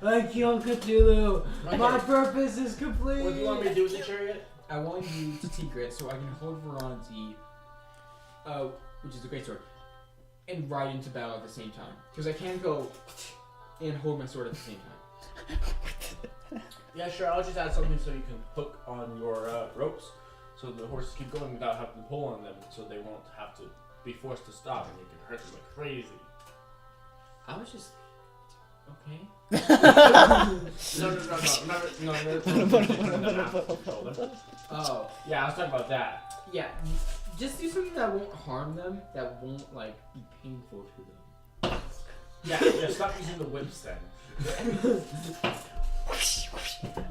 I killed Cthulhu! Okay. My purpose is complete! What do you want me to do with the chariot? I want you to tinker it so I can hold Veronzi, which is a great sword, and ride into battle at the same time. Because I can't go and hold my sword at the same time. Yeah, sure. I'll just add something so you can hook on your ropes, so the horses keep going without having to pull on them, so they won't have to be forced to stop, and you can hurt them like crazy. I was just okay. No. Oh, Yeah, I was talking about that. yeah. Just do something that won't harm them, that won't like be painful to them. Yeah, stop using the whips then.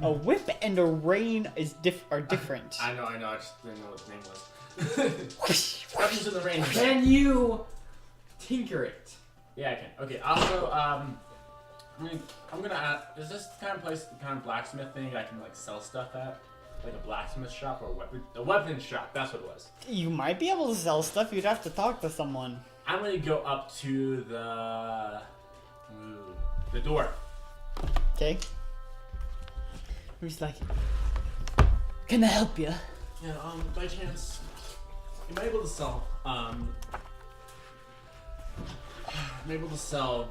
A whip and a rein are different. I know, I just didn't know what the name was. Stop using the range. Can you tinker it? Yeah, I can. Okay, also, I'm gonna add, is this the kind of place, the kind of blacksmith thing I can like sell stuff at? Like a blacksmith shop or a weapon shop, that's what it was. You might be able to sell stuff. You'd have to talk to someone. I'm gonna go up to the door. Okay. He's like, can I help you? Yeah, by chance, am I able to sell,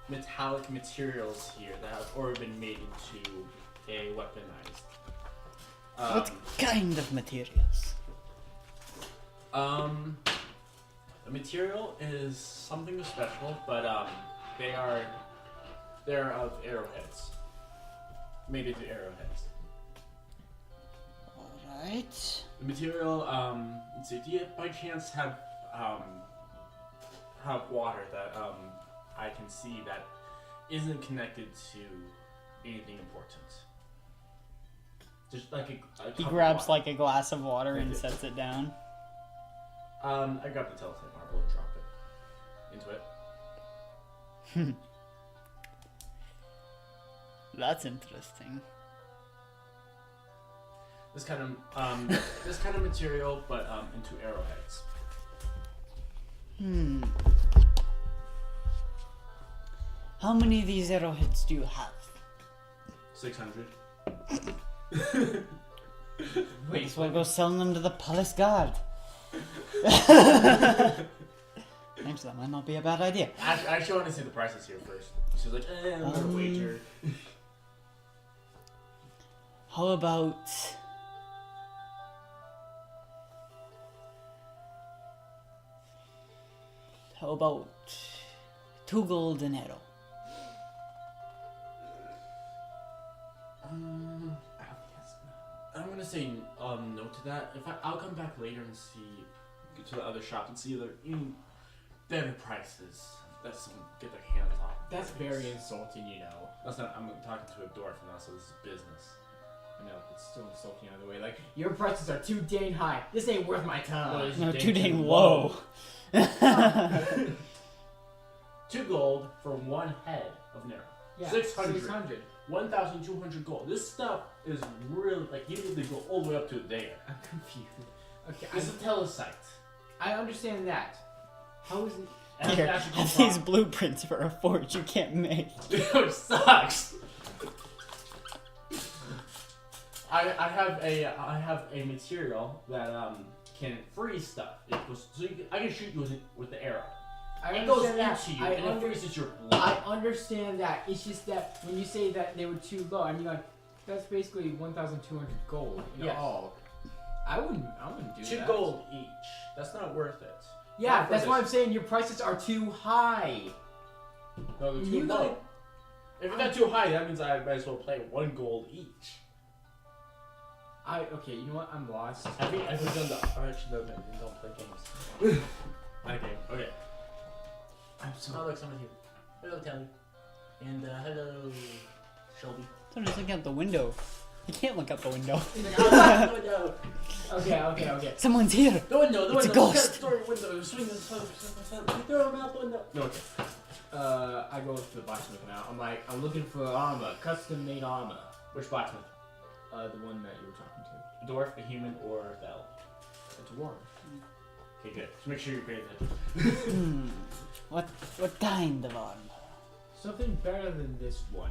metallic materials here that have already been made into a weaponized. What kind of materials? The material is something special, but they're of arrowheads. Made into arrowheads. Alright. The material, let's see, do you by chance have water that I can see that isn't connected to anything important? Just like a He cup of grabs water. like a glass of water Right and there. sets it down. I grab the telephone marble and drop it into it. That's interesting. This kind of material, but into arrowheads. How many of these arrowheads do you have? 600. Wait, so I'll go selling them to the palace guard. Actually, that might not be a bad idea. I actually want to see the prices here first. She's like, I'm gonna wager. How about... How about 2 gold an arrow? I'm gonna say no to that. I'll come back later and see, get to the other shop and see other better prices that someone get their hands on. That's very insulting, you know. That's not. I'm talking to a dwarf now, so this is business. I know, it's still insulting either way. Like, your prices are too dang high. This ain't worth my time. It's No, dang too dang too low. 2 gold for 1 head of narrow. Yeah, 600. 1,200 gold. This stuff is really like you need to go all the way up to there. I'm confused. Okay, It's a telecite. I understand that. How is it? And Here, that's actually have these blueprints for a forge you can't make. Dude, sucks. I have a material that can freeze stuff. It goes, so I can shoot you with the arrow. It goes into you and it freezes your blood. I understand that. It's just that when you say that they were too low, I mean, like, that's basically 1,200 gold in Yes. all. I wouldn't do 2 that. gold each. That's not worth it. Yeah, Not for that's why I'm this. saying your prices are too high. No, they're too You low. gotta- If it got too high, that means I might as well play 1 gold each. Okay, you know what? I'm lost. Have you ever done the? Oh, actually, no, man, you don't play games. Okay. I'm so. Oh, look, someone here. Hello, Telly. And hello, Shelby. Someone's looking out the window. You can't look out the window. The window. Okay. Someone's here. The window. It's a ghost. The window. Swing the throw him out the window. No, okay. I go to the blacksmith now. I'm looking for armor, custom made armor. Which blacksmith? The one that you were talking to. A dwarf, a human, or a elf? It's a dwarf. Okay, good. Just make sure you're paying attention. What kind of armor? Something better than this one.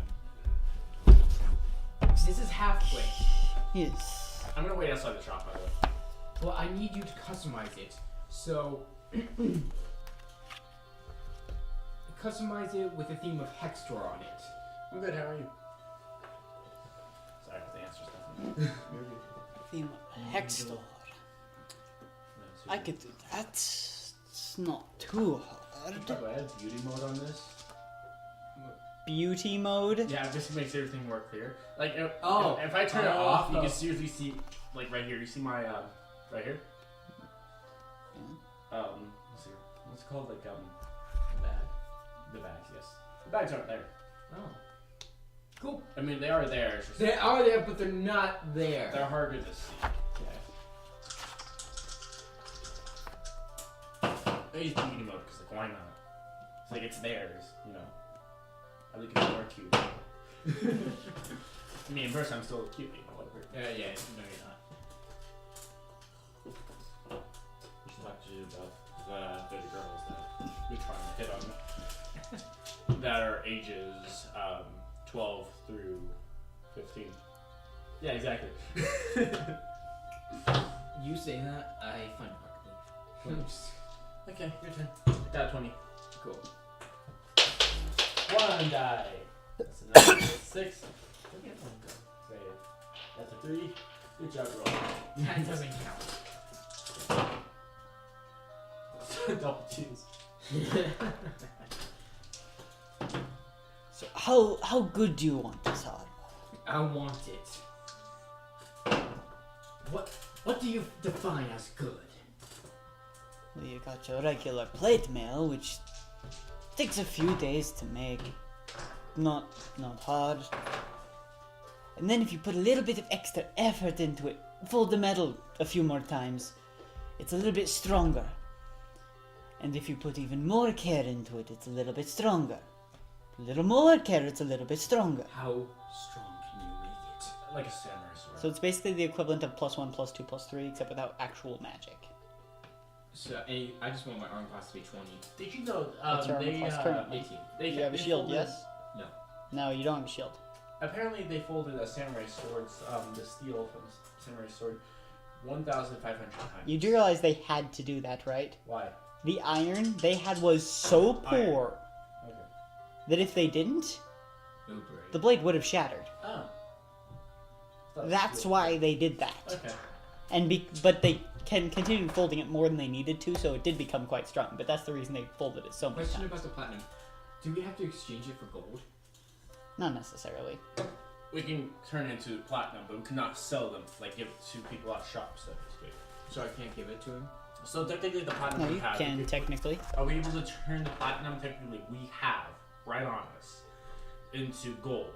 This is halfway. Yes. I'm gonna wait outside the shop, by the way. Well, I need you to customize it. So, customize it with a theme of Hextor on it. I'm good. How are you? The hex store. I could do that. It's not too hard. Do I have beauty mode on this? Beauty mode? Yeah, it just makes everything more clear. Like, if Oh. if I turn it off, you Oh. can seriously see, like right here. You see my right here. Let's see, what's it called? Like The bag. the bags. Yes, the bags aren't there. Oh. Cool. I mean, they are there. It's just They are there, but they're not there. they're harder to see. I use beauty mode because like why not? It's like it's theirs, you know. I think it's more cute. I mean, in person I'm still cute, you know, whatever. Yeah. No, you're not. We should talk to you about the girls that You're trying to hit on that are ages 12 through 15. Yeah, exactly. You saying that, I find it hard to believe. Okay, your turn. Got 20. Cool. 1 die. That's another 6. Say it. That's a 3. Good job, roll. That doesn't count. Double twos. So how good do you want this armor? I want it. What do you define as good? Well, you got your regular plate mail, which takes a few days to make. Not hard. And then if you put a little bit of extra effort into it, fold the metal a few more times, it's a little bit stronger. And if you put even more care into it, it's a little bit stronger. A little more care, it's a little bit stronger. How strong can you make it? Like a samurai sword. So it's basically the equivalent of +1, +2, +3, except without actual magic. So, I just want my arm class to be 20. Did you know What's your armor they class currently? 18. they You have a they shield, folded- yes? No. No, you don't have a shield. Apparently they folded a samurai sword's the steel from samurai sword 1,500 times. You do realize they had to do that, right? Why? The iron they had was so poor Okay. that if they didn't, No break. the blade would have shattered. Oh. That's why they did that. Okay. But they can continue folding it more than they needed to, so it did become quite strong. But that's the reason they folded it so much Question times. about the platinum. Do we have to exchange it for gold? Not necessarily. We can turn it into platinum, but we cannot sell them, like give it to people at shops, so to speak. So I can't give it to him? So technically the platinum No, we you have. can technically. Are we able to turn the platinum technically we have right on us into gold?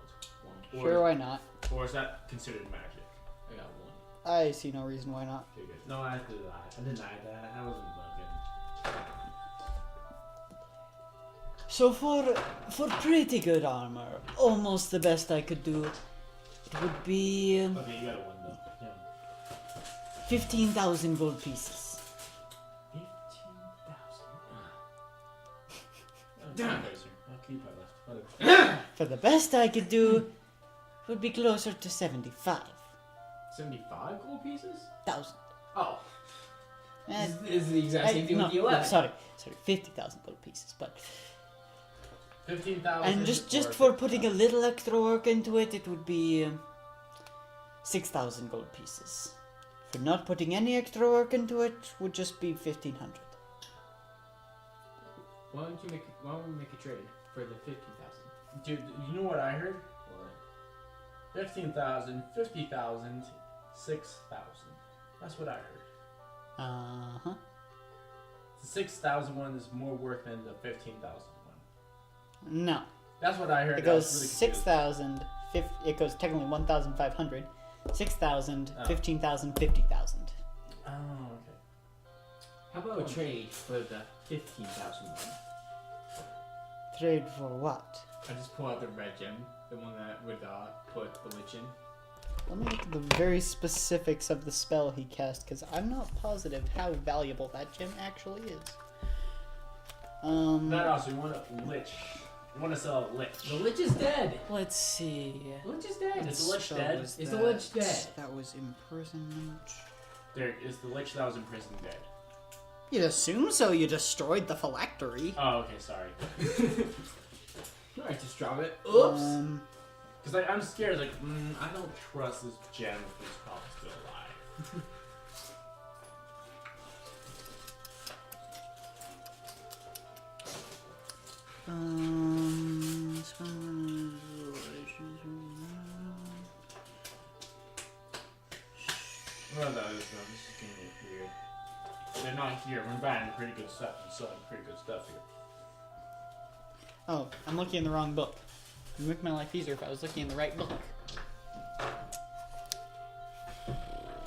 Or, Sure, why not? Or is that considered magic? I got one. I see no reason why not. Okay, good. No, I did that. I denied that. I wasn't looking. So for pretty good armor, almost the best I could do, it would be Okay, you got a one though. Yeah. 15,000 gold pieces. 15,000. I'll keep my left. Whatever. For the best I could do, it would be closer to 75,000. 75 gold pieces? Oh. Eh, This is the exact same thing no, with the no, 11. sorry, 50,000 gold pieces, but 15,000. and just for putting a little extra work into it, it would be 6,000 gold pieces. For not putting any extra work into it, would just be 1,500. Why don't we make a trade for the 15,000? Dude, you know what I heard? 15,000, 50,000, 6,000. That's what I heard. Uh-huh. The 6,000 one is more worth than the 15,000 one. No. That's what I heard. It I goes was really confused. 6,000, it goes technically 1,500, 6,000, Oh. 15,000, 50,000. Oh, okay. How about a trade for the 15,000 one? Trade for what? I just pull out the red gem, the one that would put the witch in. Let me look at the very specifics of the spell he cast, because I'm not positive how valuable that gem actually is. That also, you want a lich. You want to sell a lich. The lich is dead! Let's see. The lich is dead! Is the lich Spell dead? was Is the that? lich dead? That was imprisonment. There is the lich that was in prison dead. You'd assume so, you destroyed the phylactery. Oh, okay, sorry. Alright, just drop it. Oops! Because like, I'm scared, like, I don't trust this gem if he's probably still alive. Well, no, this is getting weird. They're not here. We're buying pretty good stuff and selling pretty good stuff here. Oh, I'm looking in the wrong book. It would make my life easier if I was looking in the right book.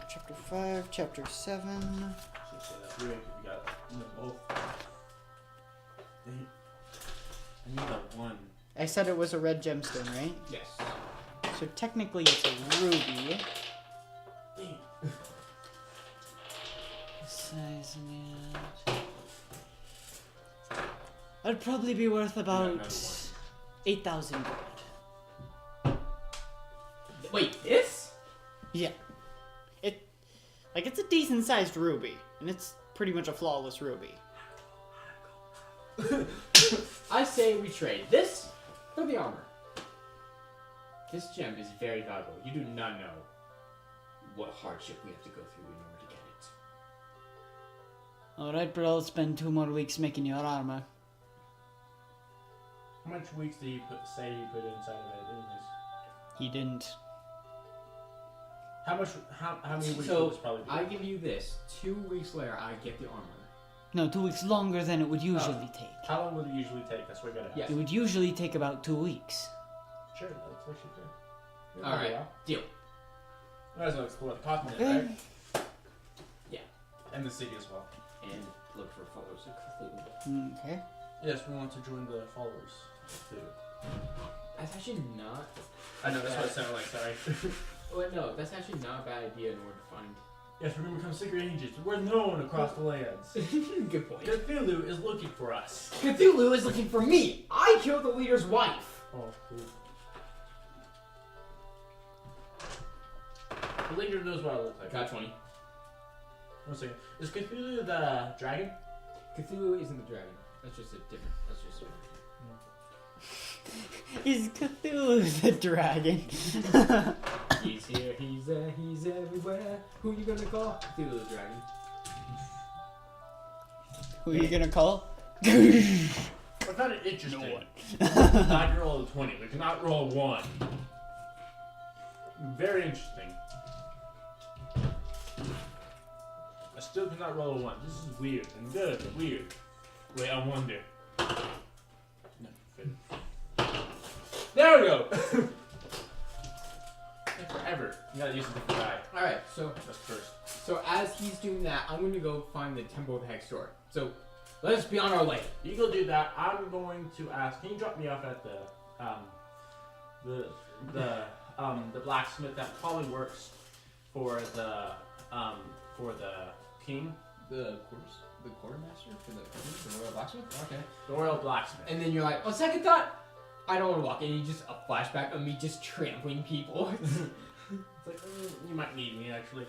Chapter 5, Chapter 7. Should say that's weird if you got them both. I need that one. I said it was a red gemstone, right? Yes. So technically it's a ruby. Damn. Size it. That'd probably be worth about another 8,000 gold. Wait, this? Yeah. It's a decent sized ruby, and it's pretty much a flawless ruby. I say we trade this for the armor. This gem is very valuable. You do not know what hardship we have to go through in order to get it. Alright, but I'll spend 2 more weeks making your armor. How much weeks did you say you put inside of it anyways? He didn't. How many weeks So would this probably be? I give you this. 2 weeks later, I get the armor. No, 2 weeks longer than it would usually take. How long would it usually take? That's what we gotta ask. Yes. It would usually take about 2 weeks. Sure, that's what you do. All right, deal. Might as well explore the continent, Okay. right? Yeah. And the city as well. And look for followers of Cthulhu. Okay. Yes, we want to join the followers too. That's actually not. I know, that's what it sounded like, sorry. Wait, no, that's actually not a bad idea in order to find. Yes, we're gonna become secret agents. We're known across the lands. Good point. Cthulhu is looking for us. Cthulhu is looking for me. I killed the leader's wife. Oh, cool. The leader knows what I look like. Got 20. 1 second. Is Cthulhu the dragon? Cthulhu isn't the dragon. That's just a different. That's just. Is Cthulhu the dragon? He's here. He's there. He's everywhere. Who you gonna call? Cthulhu the dragon. Who are you gonna call? I found it interesting. No one. Not roll a 20. We cannot roll 1. Very interesting. I still cannot roll a 1. This is weird and good, but weird. Wait, I wonder. No, fit. There we go! Take forever. You gotta use a different die. All right. So That's first. as he's doing that, I'm gonna go find the Temple of the Hex door. So let us be on our way. You go do that. I'm going to ask. Can you drop me off at the blacksmith that probably works for the king, The quartermaster for the royal blacksmith. Okay. the royal blacksmith. And then you're like, on second thought, I don't want to walk in. You just a flashback of me just trampling people. It's like you might need me actually.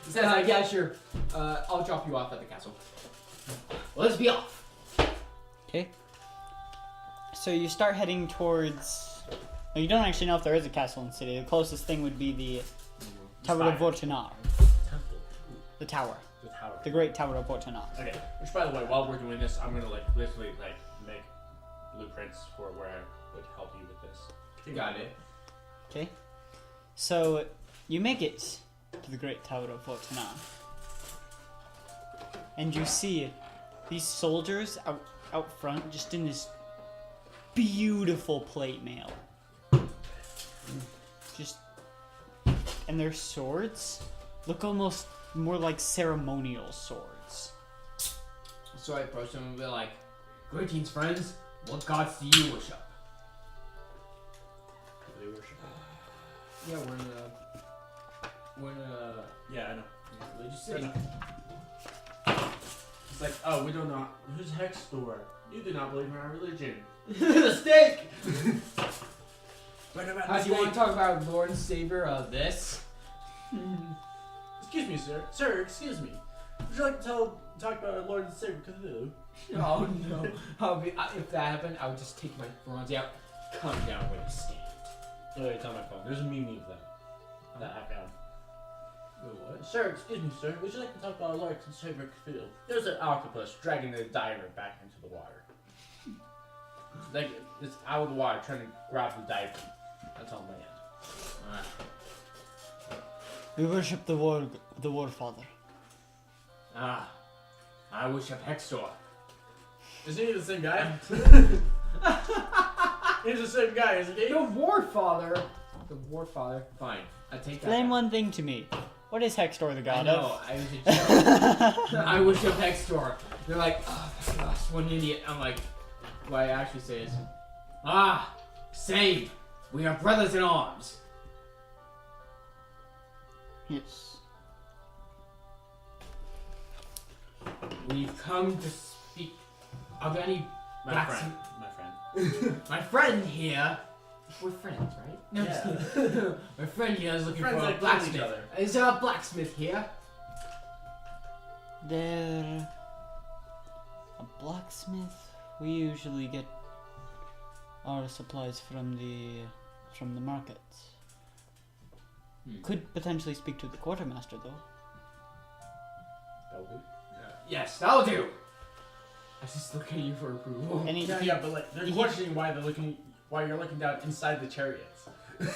Says like, yeah, sure. I'll drop you off at the castle. Let's be off. Okay. So you start heading towards. Well, you don't actually know if there is a castle in the city. The closest thing would be the Tower of Vortinar. Temple. The tower. The tower. The Great Tower of Vortinar. Okay. Which, by the way, while we're doing this, I'm gonna literally make blueprints for where I would help you with this. Got it. Okay. So you make it to the Great Tower of Vortinar. And you see these soldiers out front just in this beautiful plate mail. Just and their swords look almost more like ceremonial swords. So I approach them and be like, greetings, friends. What gods do you worship? They worship. Yeah, we're in a Yeah, I know. religious Fair city. enough. It's like, oh, we don't know who's Hex Store. You do not believe in our religion. The steak! What about How the do you want steak? to talk about Lord and Savior of this? Excuse me, sir. Sir, excuse me. Would you like to talk about our Lord and Savior Cthulhu? Oh no. If that happened, I would just take my bronze out, come down with a steak. Oh, it's on my phone. There's a meme of that I found. What? Sir, excuse me, sir. Would you like to talk about Larkin's favorite field? There's an octopus dragging the diver back into the water. Like, it's out of the water trying to grab the diver. That's on land. We worship the war father. Ah, I worship Hextor. Isn't he the same guy? He's the same guy, isn't he? The War Father. The War Father. Fine, I take that. Explain back. one thing to me. What is Hextor the I god know. of? I was a joke. I worship Hextor. They're like, oh, gosh, what an idiot. I'm like, what I actually say is, same. We are brothers in arms. Yes. We've come to speak. Are there any My blacksmith? friend. My friend here. We're friends, right? No, Yeah. just kidding. My friend here is looking Friends for a that kill each blacksmith. other. Is there a blacksmith here? There. A blacksmith. We usually get our supplies from the markets. Could potentially speak to the quartermaster though. That'll do. Yes, that'll do. I just look at you for approval. And Yeah, but like, they're questioning why you're looking down inside the chariots.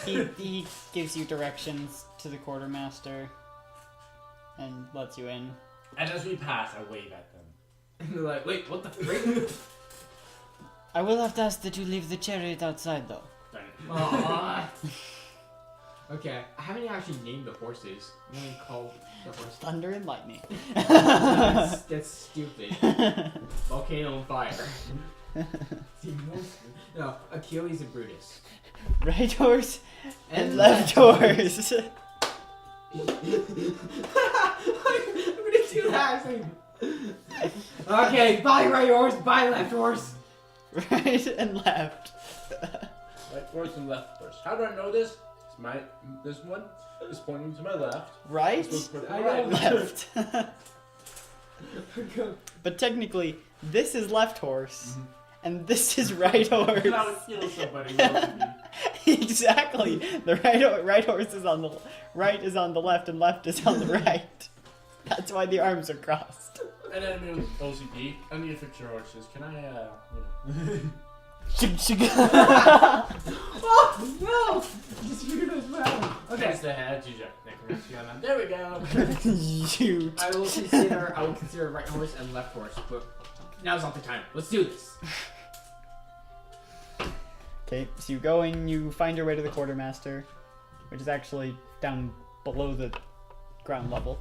he gives you directions to the quartermaster and lets you in. And as we pass, I wave at them. And they're like, wait, what the frick? I will have to ask that you leave the chariot outside though. Darn it. Aww. Okay, I haven't actually named the horses. I'm gonna call the horse. Thunder and lightning. That's stupid. Volcano and fire. No, Achilles and Brutus. Right horse and left horse. I'm gonna do that. Okay, bye right horse, bye left horse. Right and left. Right horse and left horse. How do I know this? This one is pointing to my left. Right? This one's I pointing know. right. Left. But technically, this is left horse, and this is right horse. That would kill somebody. wouldn't it? Exactly. The right horse is on the right is on the left, and left is on the right. That's why the arms are crossed. An enemy with OCD. I need to fix your horses. Can I, Oh no! Just figured as well. Okay. Okay. the head, there we go. Shoot. I will consider right horse and left horse, but now's not the time. Let's do this. Okay, so you go and you find your way to the quartermaster, which is actually down below the ground level.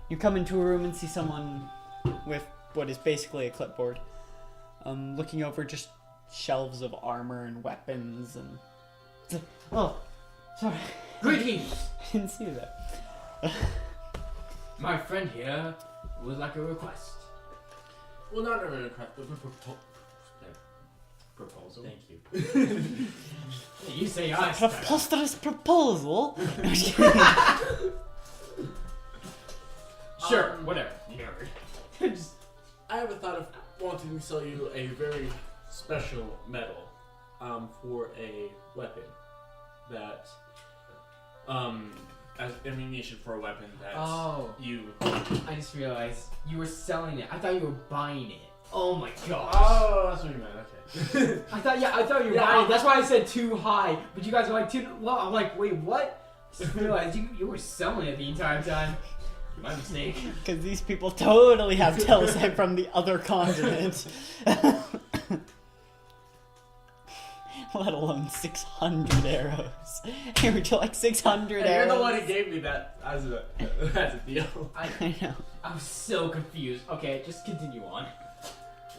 You come into a room and see someone with what is basically a clipboard, looking over just shelves of armor and weapons and... Oh, sorry. Greetings! I didn't see that. My friend here would like a request. Well, not a request, but Proposal. Thank you. You say I start. Preposterous proposal? Sure, whatever. Just- I have a thought of wanting to sell you a very special metal for a weapon that as ammunition for a weapon that Oh, you I just realized you were selling it. I thought you were buying it. Oh my gosh. Oh, that's what you meant. Okay. I thought you were Yeah, buying it. That's why I said too high. But you guys are like too low. I'm like, wait, what? Just realized you were selling it the entire time. My mistake. Because these people totally have telesight from the other continent. Let alone 600 arrows. Hey, would you like 600 And arrows? you're the one who gave me that as a deal. I know. I was so confused. Okay, just continue on.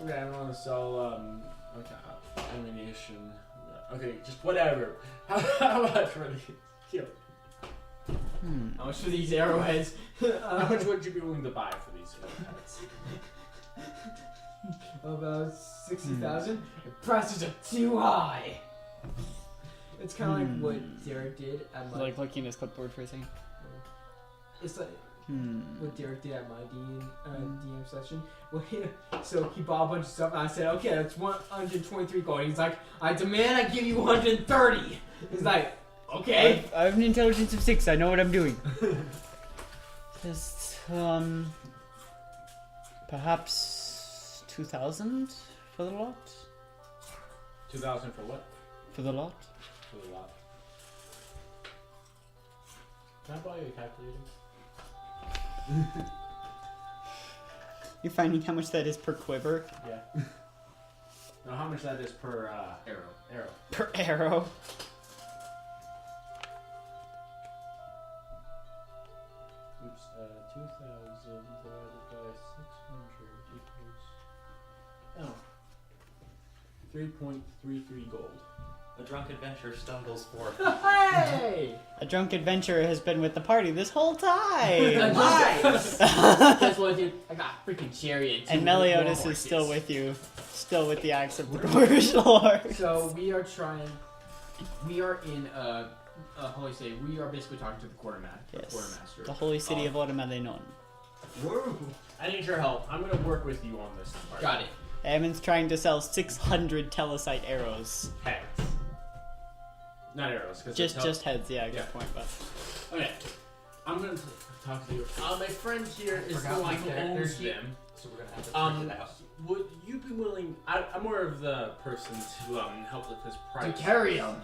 Okay, I want to sell ammunition. Okay, just whatever. How much for the kill? How much for these arrowheads? How much would you be willing to buy for these arrowheads? About 60,000. The prices are too high. It's kind of like what Derek did at Like looking at his clipboard for a second. It's like what Derek did at my DM session. Well, so he bought a bunch of stuff, and I said, okay, that's 123 gold. He's like, I demand I give you 130. He's like, okay. I have an intelligence of 6. I know what I'm doing. Just, perhaps 2,000 for the lot? 2,000 for what? For the lot? For the lot. Can I borrow your calculator? You're finding how much that is per quiver? Yeah. No, how much that is per Arrow. arrow? Per arrow? Oops. 2,000 divided by 600 equals 3.33 gold. A drunk adventurer stumbles forth. Hey! A drunk adventurer has been with the party this whole time! Nice! Guess what, dude? I got freaking chariot. And Meliodas is still with you. Still with the axe of the Dwarvish Lord. So we are in holy city. We are basically talking to the Yes. quartermaster. The holy city of Autumn. Woo! I need your help. I'm gonna work with you on this part. Got it. Ammon's trying to sell 600 telesite arrows. Heads. Not arrows. Cause Just heads, yeah, good Yeah. point, but... Okay. I'm gonna talk to you. My friend here is the Forgot one my who character owns sheet. them. So we're gonna have to print it out. Would you be willing? I'm more of the person to help with this To price. carry him.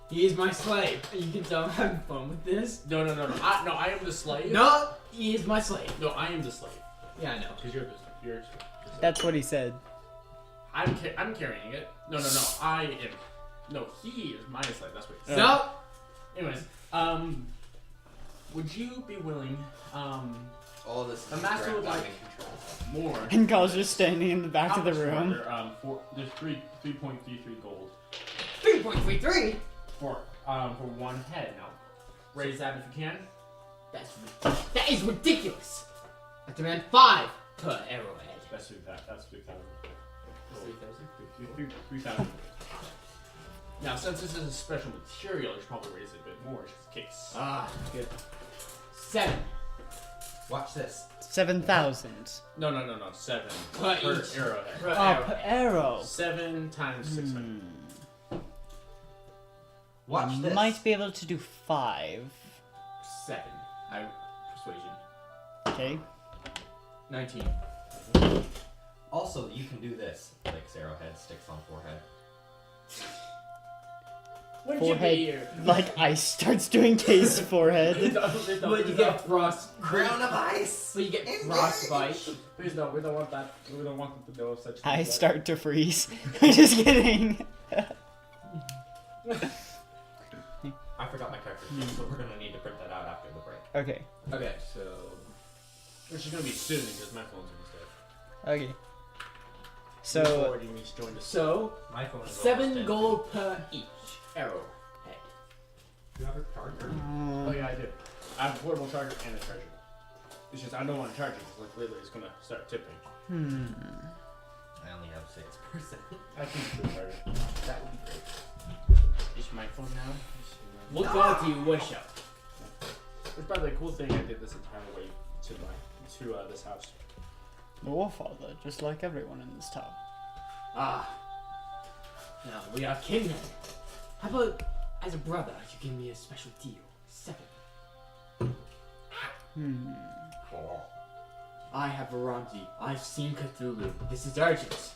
He is my slave. You can tell I'm having fun with this. No. I am the slave. No, he is my slave. No, I am the slave. Yeah, I know. Because you're. That's what he said. I'm carrying it. No. I am. No, he is my slave. That's what he said. No. Anyways, would you be willing, All this a master would like more? And Carl's just standing in the back How of the much room. more? There's 3.33 gold 3.33. for one head. Now, raise that if you can. That is ridiculous. I demand 5 per arrowhead. That's 3,000. That's 3,000. 3,000. 3,000. Now, since this is a special material, you should probably raise it a bit more, just in case. Ah, good. 7 Watch this. 7,000. No. 7 Per per each. arrowhead. per Oh, arrow. per arrow. 7 times 600. Watch this. Might be able to do 5. 7. Persuasion. Okay. 19. Also, you can do this. Licks arrowhead, sticks on forehead. What Forehead, like ice starts doing K's forehead. But you get frost. Crown of ice! But you get frostbite. Please no, we don't want that. We don't want them to know such things. I start to freeze. I'm just kidding. I forgot my character sheet, so we're gonna need to print that out after the break. Okay. Okay, so. Which is gonna be soon because my phone's gonna stay. Okay. So, Forwarding me to join the So, My phone is 7 gold per each arrowhead. Do you have a charger? Oh yeah, I do. I have a portable charger and a charger. It's just I don't want to charge it because like lately it's gonna start tipping. I only have 6%. I can do a charger. That would be great. Is my phone now? What god do you worship? It's probably the cool thing I did this entire way to this house. the Warfather, just like everyone in this town. Ah. Now, we are kinmen. How about, as a brother, you give me a special deal? 7. I have Varanti. I've seen Cthulhu. This is urgent.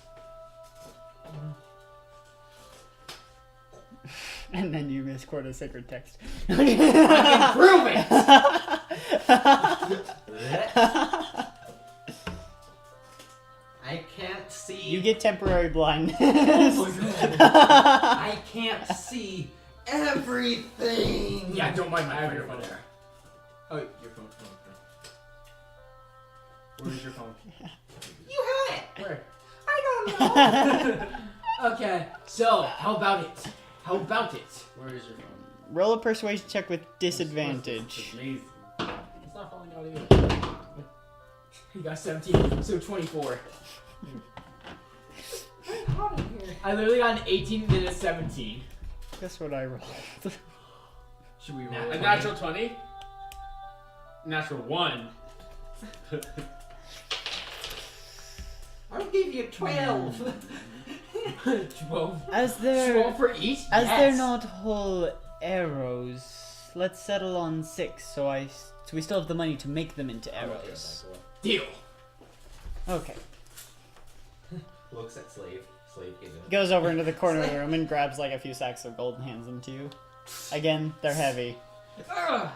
And then you misquote a sacred text. Prove it! I can't see. You get temporary blindness. I can't see everything. Yeah, don't mind my I have friend your over phone. there. Oh, your phone. Where's your phone? You have it. Where? I don't know. Okay, so, how about it? How about it? Where is your phone? Roll a persuasion check with disadvantage. It's amazing. It's not falling out either. You got 17, so 24. I literally got an 18 and then a 17. Guess what I rolled? Should we roll? Nah, A it? natural 20? natural 1. I gave you 12. 12. As they're 12 for each? as Yes. they're not whole arrows, let's settle on 6. So we still have the money to make them into arrows. Deal. Okay. Looks at slave. Slave gives him. Goes over into the corner of the room and grabs like a few sacks of gold and hands them to you. Again, they're heavy.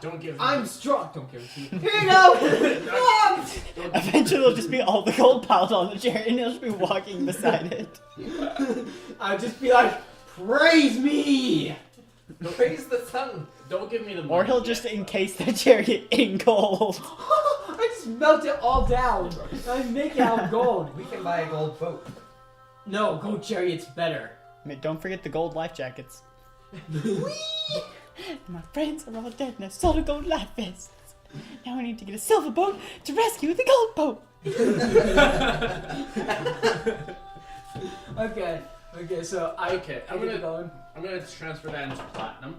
Don't give. I'm strong. Don't give it to you. Here you go! Eventually, there'll just be all the gold piled on the chariot, and he'll just be walking beside it. I'll just be like, praise me! Praise the sun. Don't give me the money. Or he'll yet. just encase the chariot in gold. I just melt it all down. I make it out of gold. We can buy a gold boat. No, gold chariot's better. I mean, don't forget the gold life jackets. My friends are all dead and I've sold a gold life vest. Now I need to get a silver boat to rescue the gold boat. Okay, so I Okay, I'm gonna go in. I'm gonna transfer that into platinum,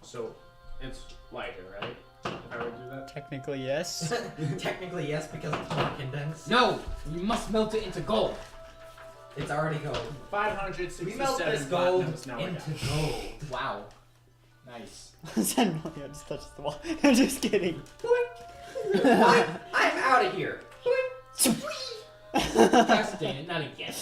so it's lighter, right? If I were to do that. Technically, yes. Technically, yes, because it's more condensed. No, you must melt it into gold. It's already gold. 567 We melt this gold platinums now I into got. gold. Wow. Nice. Zenmalia just touches the wall. I'm just kidding. I'm out of here. Gosh dang it, not again.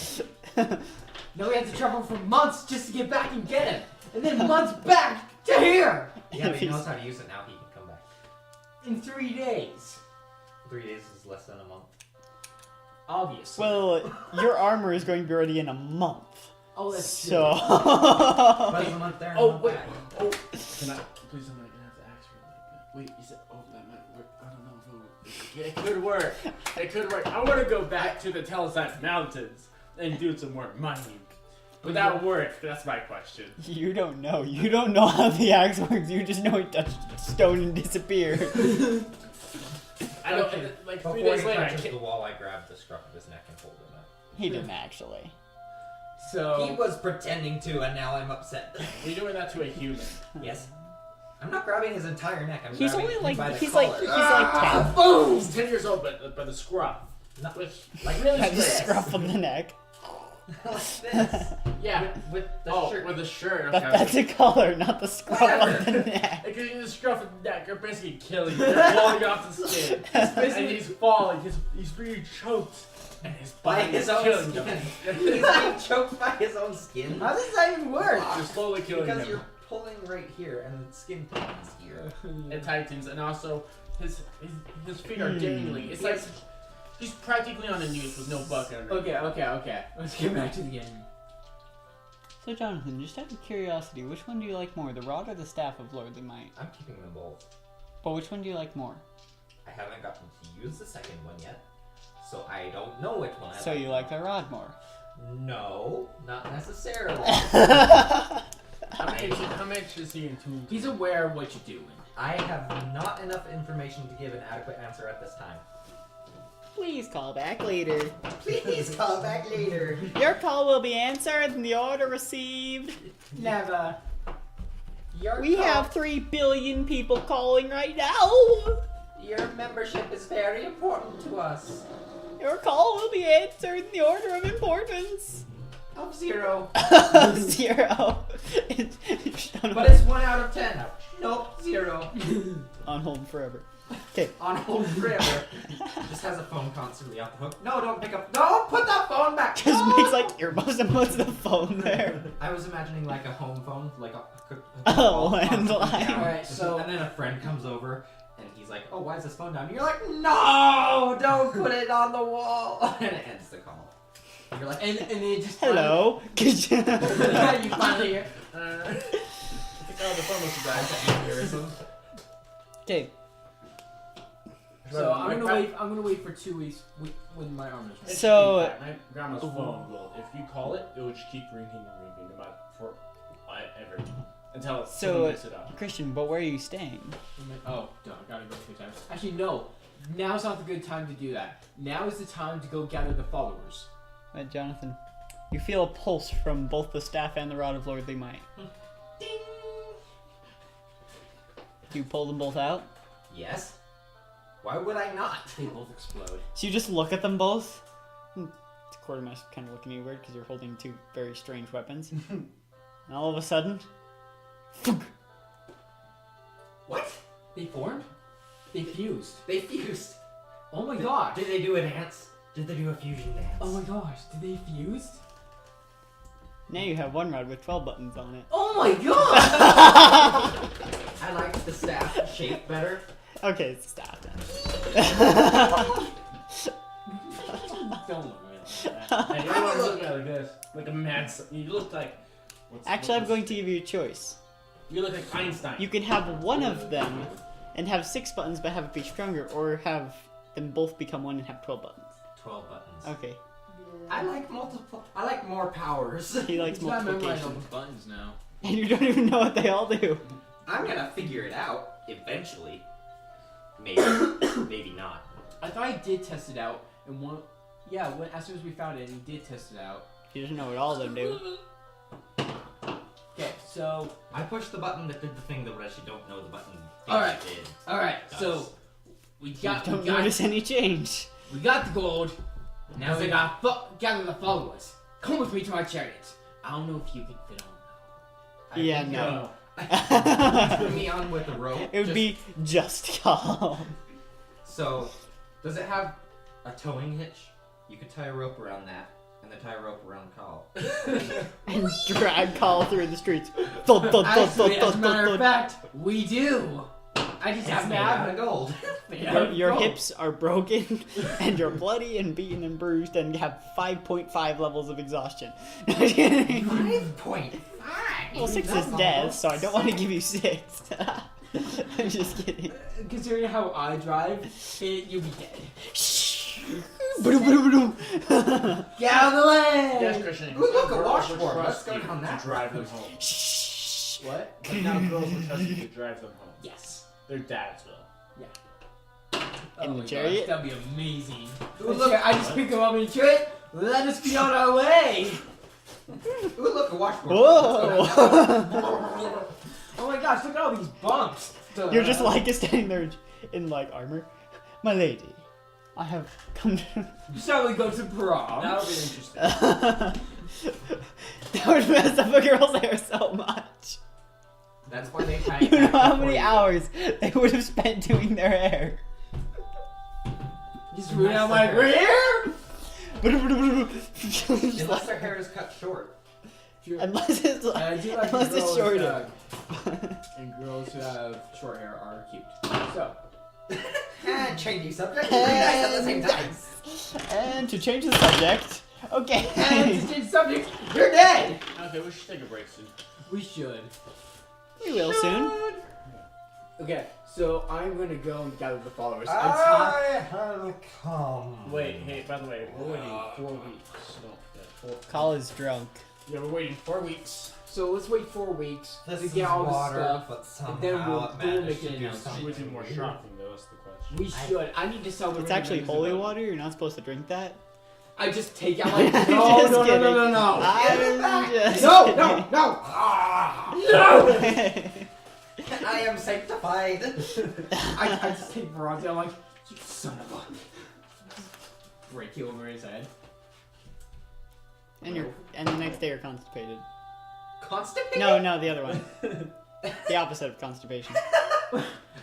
Now we have to travel for months just to get back and get him. And then months back to here! Yeah, but he knows how to use it now. He can come back. In 3 days. 3 days is less than a month. Obviously. Well, your armor is going to be ready in a month. Oh, that's So. But it's a month there and a Oh month wait. back. Oh, can I? Please, I'm gonna have to ask for like. Wait, is it? Oh, that might work. I don't know if it'll work. It could work. It could work. I want to go back to the Telesat Mountains and do some more mining. Would that work? That's my question. You don't know. You don't know how the axe works. You just know it touched stone and disappeared. I don't. Okay. Like Before 3 he days later, I touches can't. the wall, I grab the scruff of his neck and hold him up. He didn't actually. So. He was pretending to, and now I'm upset. You're doing that to a human. Yes. I'm not grabbing his entire neck. I'm He's grabbing only him like by the he's collar. like 10. Boom! He's 10 years old, but the scruff. Not Which, like really Had the this. scruff of the neck. like this. yeah. With the shirt. With the shirt. That's a collar, not the scruff of the neck. Because you the scruff of the neck, you're basically killing him. You're blowing off the skin. And he's falling. He's being choked. And his By body his is own killing skin. him. He's being choked by his own skin. How does that even work? You're slowly killing Because him. you're pulling right here, and the skin tightens here. It tightens, and also his feet are dangling. It's like he's practically on a noose with no bucket under. Okay. Let's get back to the game. So Jonathan, just out of curiosity, which one do you like more, the rod or the staff of Lordly Might? I'm keeping them both. But which one do you like more? I haven't gotten to use the second one yet, so I don't know which one I So you like the rod more? No, not necessarily. How many is he in tune? He's aware of what you're doing. I have not enough information to give an adequate answer at this time. Please call back later. Please call back later. Your call will be answered and the order received. Never. We have 3 billion people calling right now. Your membership is very important to us. Your call will be answered in the order of importance. Of 0. 0. But it's 1 out of 10. Nope, 0. On hold forever. Okay. On hold forever. Just has a phone constantly off the hook. No, don't pick up. No, put that phone back. Just No! makes like earbuds and puts the phone there. I was imagining like a home phone, like a Oh, constantly landline. down. Alright, so- and then a friend comes over and he's like, "Oh, why is this phone down?" And you're like, "No, don't put it on the wall." And it ends the call. And you're like, And it just Hello. yeah, you finally hear. Oh, the phone must have died. Okay. So I'm gonna wait for 2 weeks when my armor's ready. So- my grandma's phone will, if you call it, it will just keep ringing and ringing, no matter for ever until So- someone picks it up. Christian, but where are you staying? Oh, duh, I gotta go 3 times. Actually, no. Now's not the good time to do that. Now is the time to go gather the followers. Right, Jonathan. You feel a pulse from both the staff and the rod of Lordly Might. "Ding." You pull them both out. Yes. Why would I not? They both explode. So you just look at them both. Quartermaster's kind of looking at you weird because you're holding two very strange weapons. And all of a sudden, What? They formed? They fused. They fused. Oh my gosh. Did they do a dance? Did they do a fusion dance? Oh my gosh. Did they fuse? now you have one rod with 12 buttons on it. Oh my god! I like the staff shape better. Okay, it's staff then. Don't look at me like that. Hey, you don't want to look at it like this. Like a mad. You look like. Actually, I'm going to give you a choice. You look like Einstein. You can have one of them and have 6 buttons but have it be stronger, or have them both become one and have 12 buttons. 12 buttons. Okay. I like multiple. I like more powers. He likes He's not memorizing all multiplication. the buttons now. And you don't even know what they all do. I'm gonna figure it out eventually. Maybe. Maybe not. I thought he did test it out, and one. Yeah, when, as soon as we found it, he did test it out. He doesn't know what all of them do. Okay, so. I pushed the button that did the thing, but I actually don't know the button. Alright. Did. Alright, so. We got Don't notice any change. We got the gold. Now we got gather the followers. Come with me to my chariot. I don't know if you can fit on though. Yeah, think, no. Put me on with a rope. It would be just call. So, does it have a towing hitch? You could tie a rope around that, and then tie a rope around Call. And drag call through the streets. Thud, thud, thud, Actually, thud, as a matter of thud, thud. fact, we do. I just It's have made out of gold. Your hips are broken, and you're bloody and beaten and bruised, and you have 5.5 levels of exhaustion. 5.5. Well, 6 is death, so I don't want to give you 6. I'm just kidding. Considering how I drive, you'll be dead. Ba-dum. Get out of the way! Yes, Christian. Ooh, look, a girls washboard. will Let's trust go you down that to drive road. them home. What? But now girls will trust you to drive them home. Yes. Their dads will. In Oh the my chariot? gosh, that'd be amazing. Ooh, look. I just pick him up in the chariot. Let us be on our way. Ooh, look, a washboard. Whoa! Oh my gosh, look at all these bumps. You're just like standing there in like armor. My lady, I have come to. Shall we go to prom? That would be interesting. That would mess up a girl's hair so much. That's why they tie You it know back how before many you go. hours they would have spent doing their hair. Just ruin out my career? Unless their hair is cut short. Unless it's I like, do like unless it's girls, shorter. And girls who have short hair are cute. So, And changing subject. Very nice at the same time. And to change the subject, okay. and to change subject, you're dead! Okay, we should take a break soon. We should. We will soon. Okay, so I'm gonna go and gather the followers. I have come. Wait, hey, by the way, we're waiting 4 weeks. Don't forget. Call is drunk. Yeah, we're waiting 4 weeks. So let's wait 4 weeks This to is get all water, this stuff. but somehow and then we'll it do managed make to an do announcement. Should we do something more weird. shopping, though? That's the question. We should. I need to sell the It's actually remaining holy of the- water. You're not supposed to drink that. I just take out like Just no, kidding. no. I'm just No, kidding. no. Ah, No! I am sanctified. I just take Bronze. I'm like, you son of a. Break you over his head. and the next day you're constipated. Constipated? No, the other one. The opposite of constipation.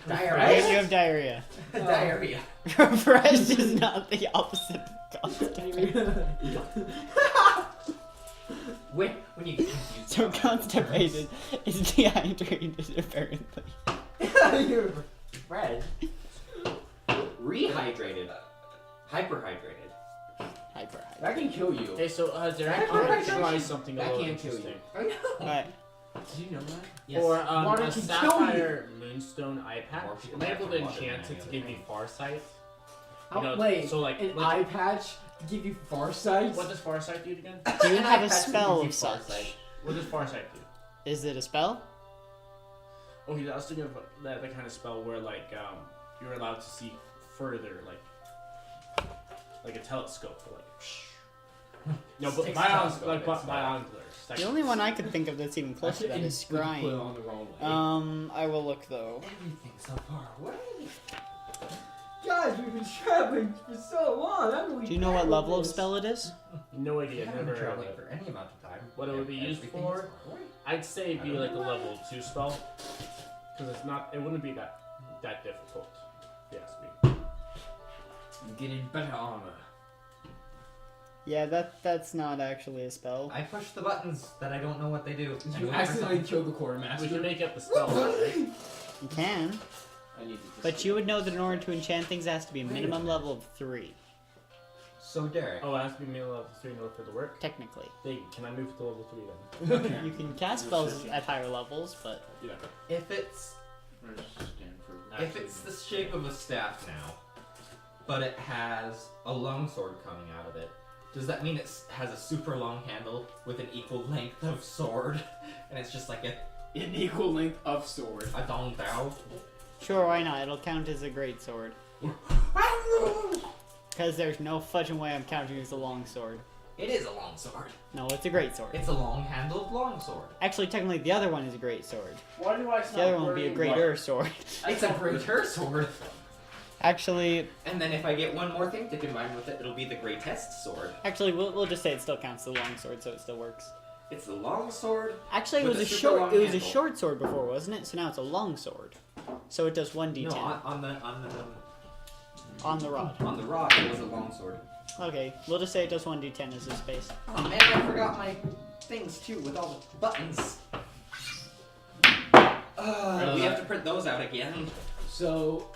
Diarrhea. You have diarrhea. Diarrhea. Refreshed is not the opposite of constipation. When you get confused. So constipated is dehydrated apparently. You're Fred. Rehydrated. Hyperhydrated. Hyperhydrated. That can kill you. Hey, so Derek, That I'm gonna can't try kill something a That little can't kill interesting. I know. What? Did you know that? Yes. Or Water a can kill sapphire moonstone eye patch. More people Am I able to have to enchant watch it it to than give any me other farsight? Oh, You know, wait, so like, an like- eye patch to give you farsight? What does farsight do again? Do you An have eye a patch spell gives of you such? farsight. What does farsight do? Is it a spell? Oh, I was thinking of that kind of spell where like you're allowed to see further, like a telescope, like. No, but Sticks binoculars, telescope, like it's binoculars. The only one I could think of that's even close to that is Put it scrying. on the wrong way. I will look though. Everything so far away. Guys, we've been traveling for so long. How do we? Do you know what level of this? spell it is? No We idea. haven't Never been heard of traveling it. for any amount of time. What it would be used Everything for? is fine. I'd say it'd be like a level 2 spell. Because it's not. It wouldn't be that difficult. If you ask me. I'm getting better armor. Yeah, that's not actually a spell. I push the buttons that I don't know what they do. and You wait for accidentally something. killed the We quartermaster. can make up the spell. Right? You can, I need to but you would know that in order to enchant things, it has to be a minimum level of 3, So Derek, Oh, it has to be middle level 3 in order for the work. technically. Can I move to level 3 then? Okay. You can cast spells at higher levels, but Yeah. if it's the shape of a staff now, but it has a longsword coming out of it, does that mean it has a super long handle with an equal length of sword, and it's just like An equal length of sword. a dong dao? sure, why not? It'll count as a great sword. Because there's no fudging way I'm counting as a long sword. It is a longsword. No, it's a great sword. It's a long-handled longsword. Actually, technically, the other one is a great sword. Why do I The other one will be a greater sword. It's a greater sword. Actually, And then if I get one more thing to combine with it, it'll be the greatest sword. we'll just say it still counts as a long sword, so it still works. It's the long sword. Actually, it With was a a super long short. It was a handle. short sword before, wasn't it? So now it's a long sword. So it does 1d10 No, on the the rod. on the rock it was a long sword. Okay, we'll just say it does 1d10 as a space. Oh man, I forgot my things too with all the buttons. We have to print those out again. So,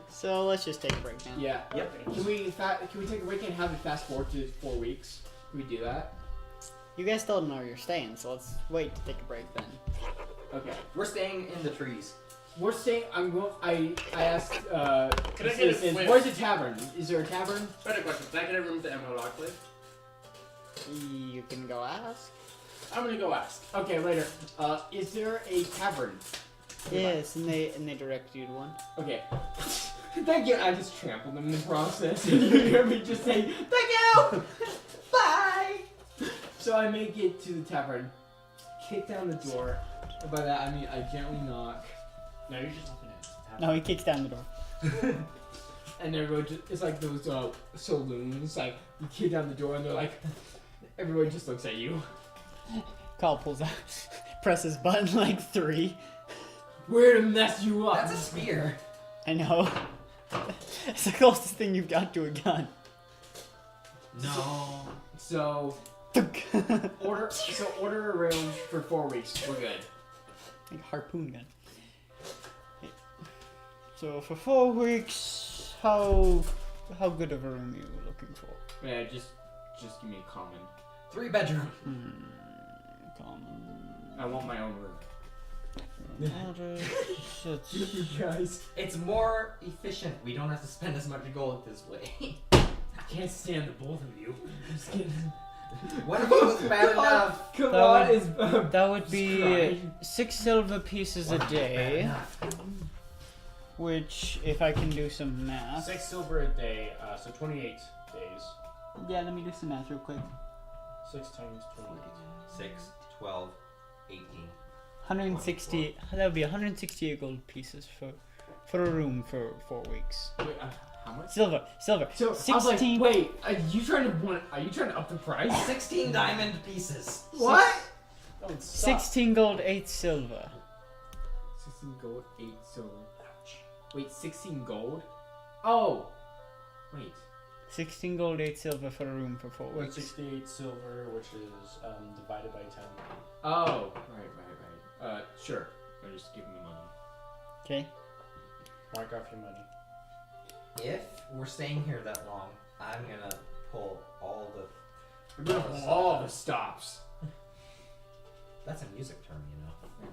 So let's just take a break now. yeah. Yep. Can we take a break and have it fast forward to 4 weeks? Can we do that? You guys still don't know where you're staying, so let's wait to take a break then. Okay. We're staying in the trees. We're staying. I asked. Can I get a citizens, quick- where's the tavern? Is there a tavern? Better question. Can I get a room with the Emerald Enclave? You can go ask. I'm gonna go ask. Okay, later. Is there a tavern? Yes, and they direct you to one. Okay. Thank you. I just trampled them in the process. And you hear me just say, "Thank you, bye." So I make it to the tavern, kick down the door. And by that I mean I gently knock, No, you're just looking at it. No, he kicks down the door. and everyone just, it's like those saloons. Like you kick down the door and they're like, everyone just looks at you. Carl pulls out, presses button like 3. We're to mess you up. That's a spear. I know. It's the closest thing you've got to a gun. No. So order a room for 4 weeks. We're good. Like a harpoon gun. So for 4 weeks, how good of a room are you looking for? Yeah, just give me a common. 3-bedroom. Common. I want my own room. It's- guys. It's more efficient. We don't have to spend as much gold this way. I can't stand the both of you. I'm just kidding. One of you was bad enough. Come That on, would- is that would be crying. 6 silver pieces a Bad day, enough. which, if I can do some math. 6 silver a day, so 28 days. Yeah, let me do some math real quick. 6 times 28. 6, 12, 18. 160. That would be 168 gold pieces for a room for 4 weeks. Wait, how much? Silver. So I was like, 16. wait, are you trying to up the price? 16 diamond pieces. What? Don't suck. 16 gold, 8 silver. 16 gold, 8 silver. Wait, 16 gold? Oh, wait. 16 gold, 8 silver for a room for 4 weeks. 168 silver, which is divided by 10. Oh, right. Sure. I'll just give him the money. Okay. Mark off your money. If we're staying here that long, I'm gonna pull all the. We're gonna pull all the stops. That's a music term, you know.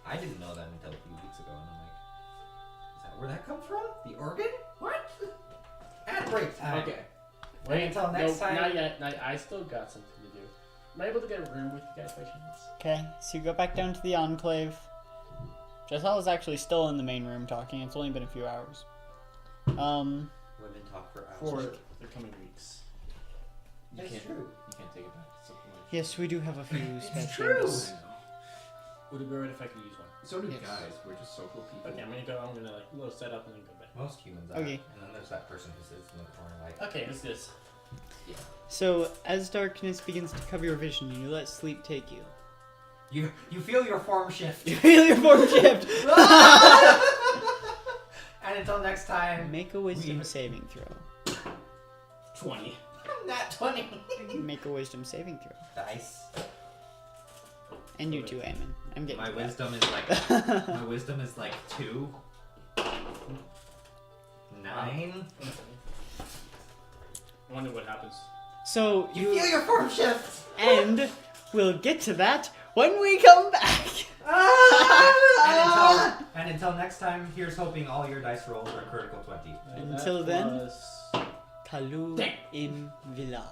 I didn't know that until a few weeks ago, and I'm like, is that where that comes from? The organ? What? Ad break time. Okay. Wait until next time. Not yet. I still got something to do. Am I able to get a room with you guys by chance? Okay, so you go back down to the Enclave. Jessel is actually still in the main room talking. It's only been a few hours. Women talk for hours. For the coming weeks. That's can't- true. You can't take it back. It's something like Yes, we do have a few It's special true. things. Would it be right if I could use one? So do Yes. guys. We're just social people. Okay, I'm gonna like little set up and then go back. Most humans are. Okay. And then there's that person who sits in the corner like. Okay, let's do this. So, as darkness begins to cover your vision, you let sleep take you. You feel your form shift. You feel your form shift! And until next time. Make a wisdom saving throw. 20. Not 20. Make a wisdom saving throw. Dice. And you too, Eamon. I'm getting My to that. wisdom is like. My wisdom is like 2. 9. I wonder what happens. So, You feel your form shift. And we'll get to that when we come back! And until next time, here's hoping all your dice rolls are critical 20. Until then- was- Kalu Dang. in Villar.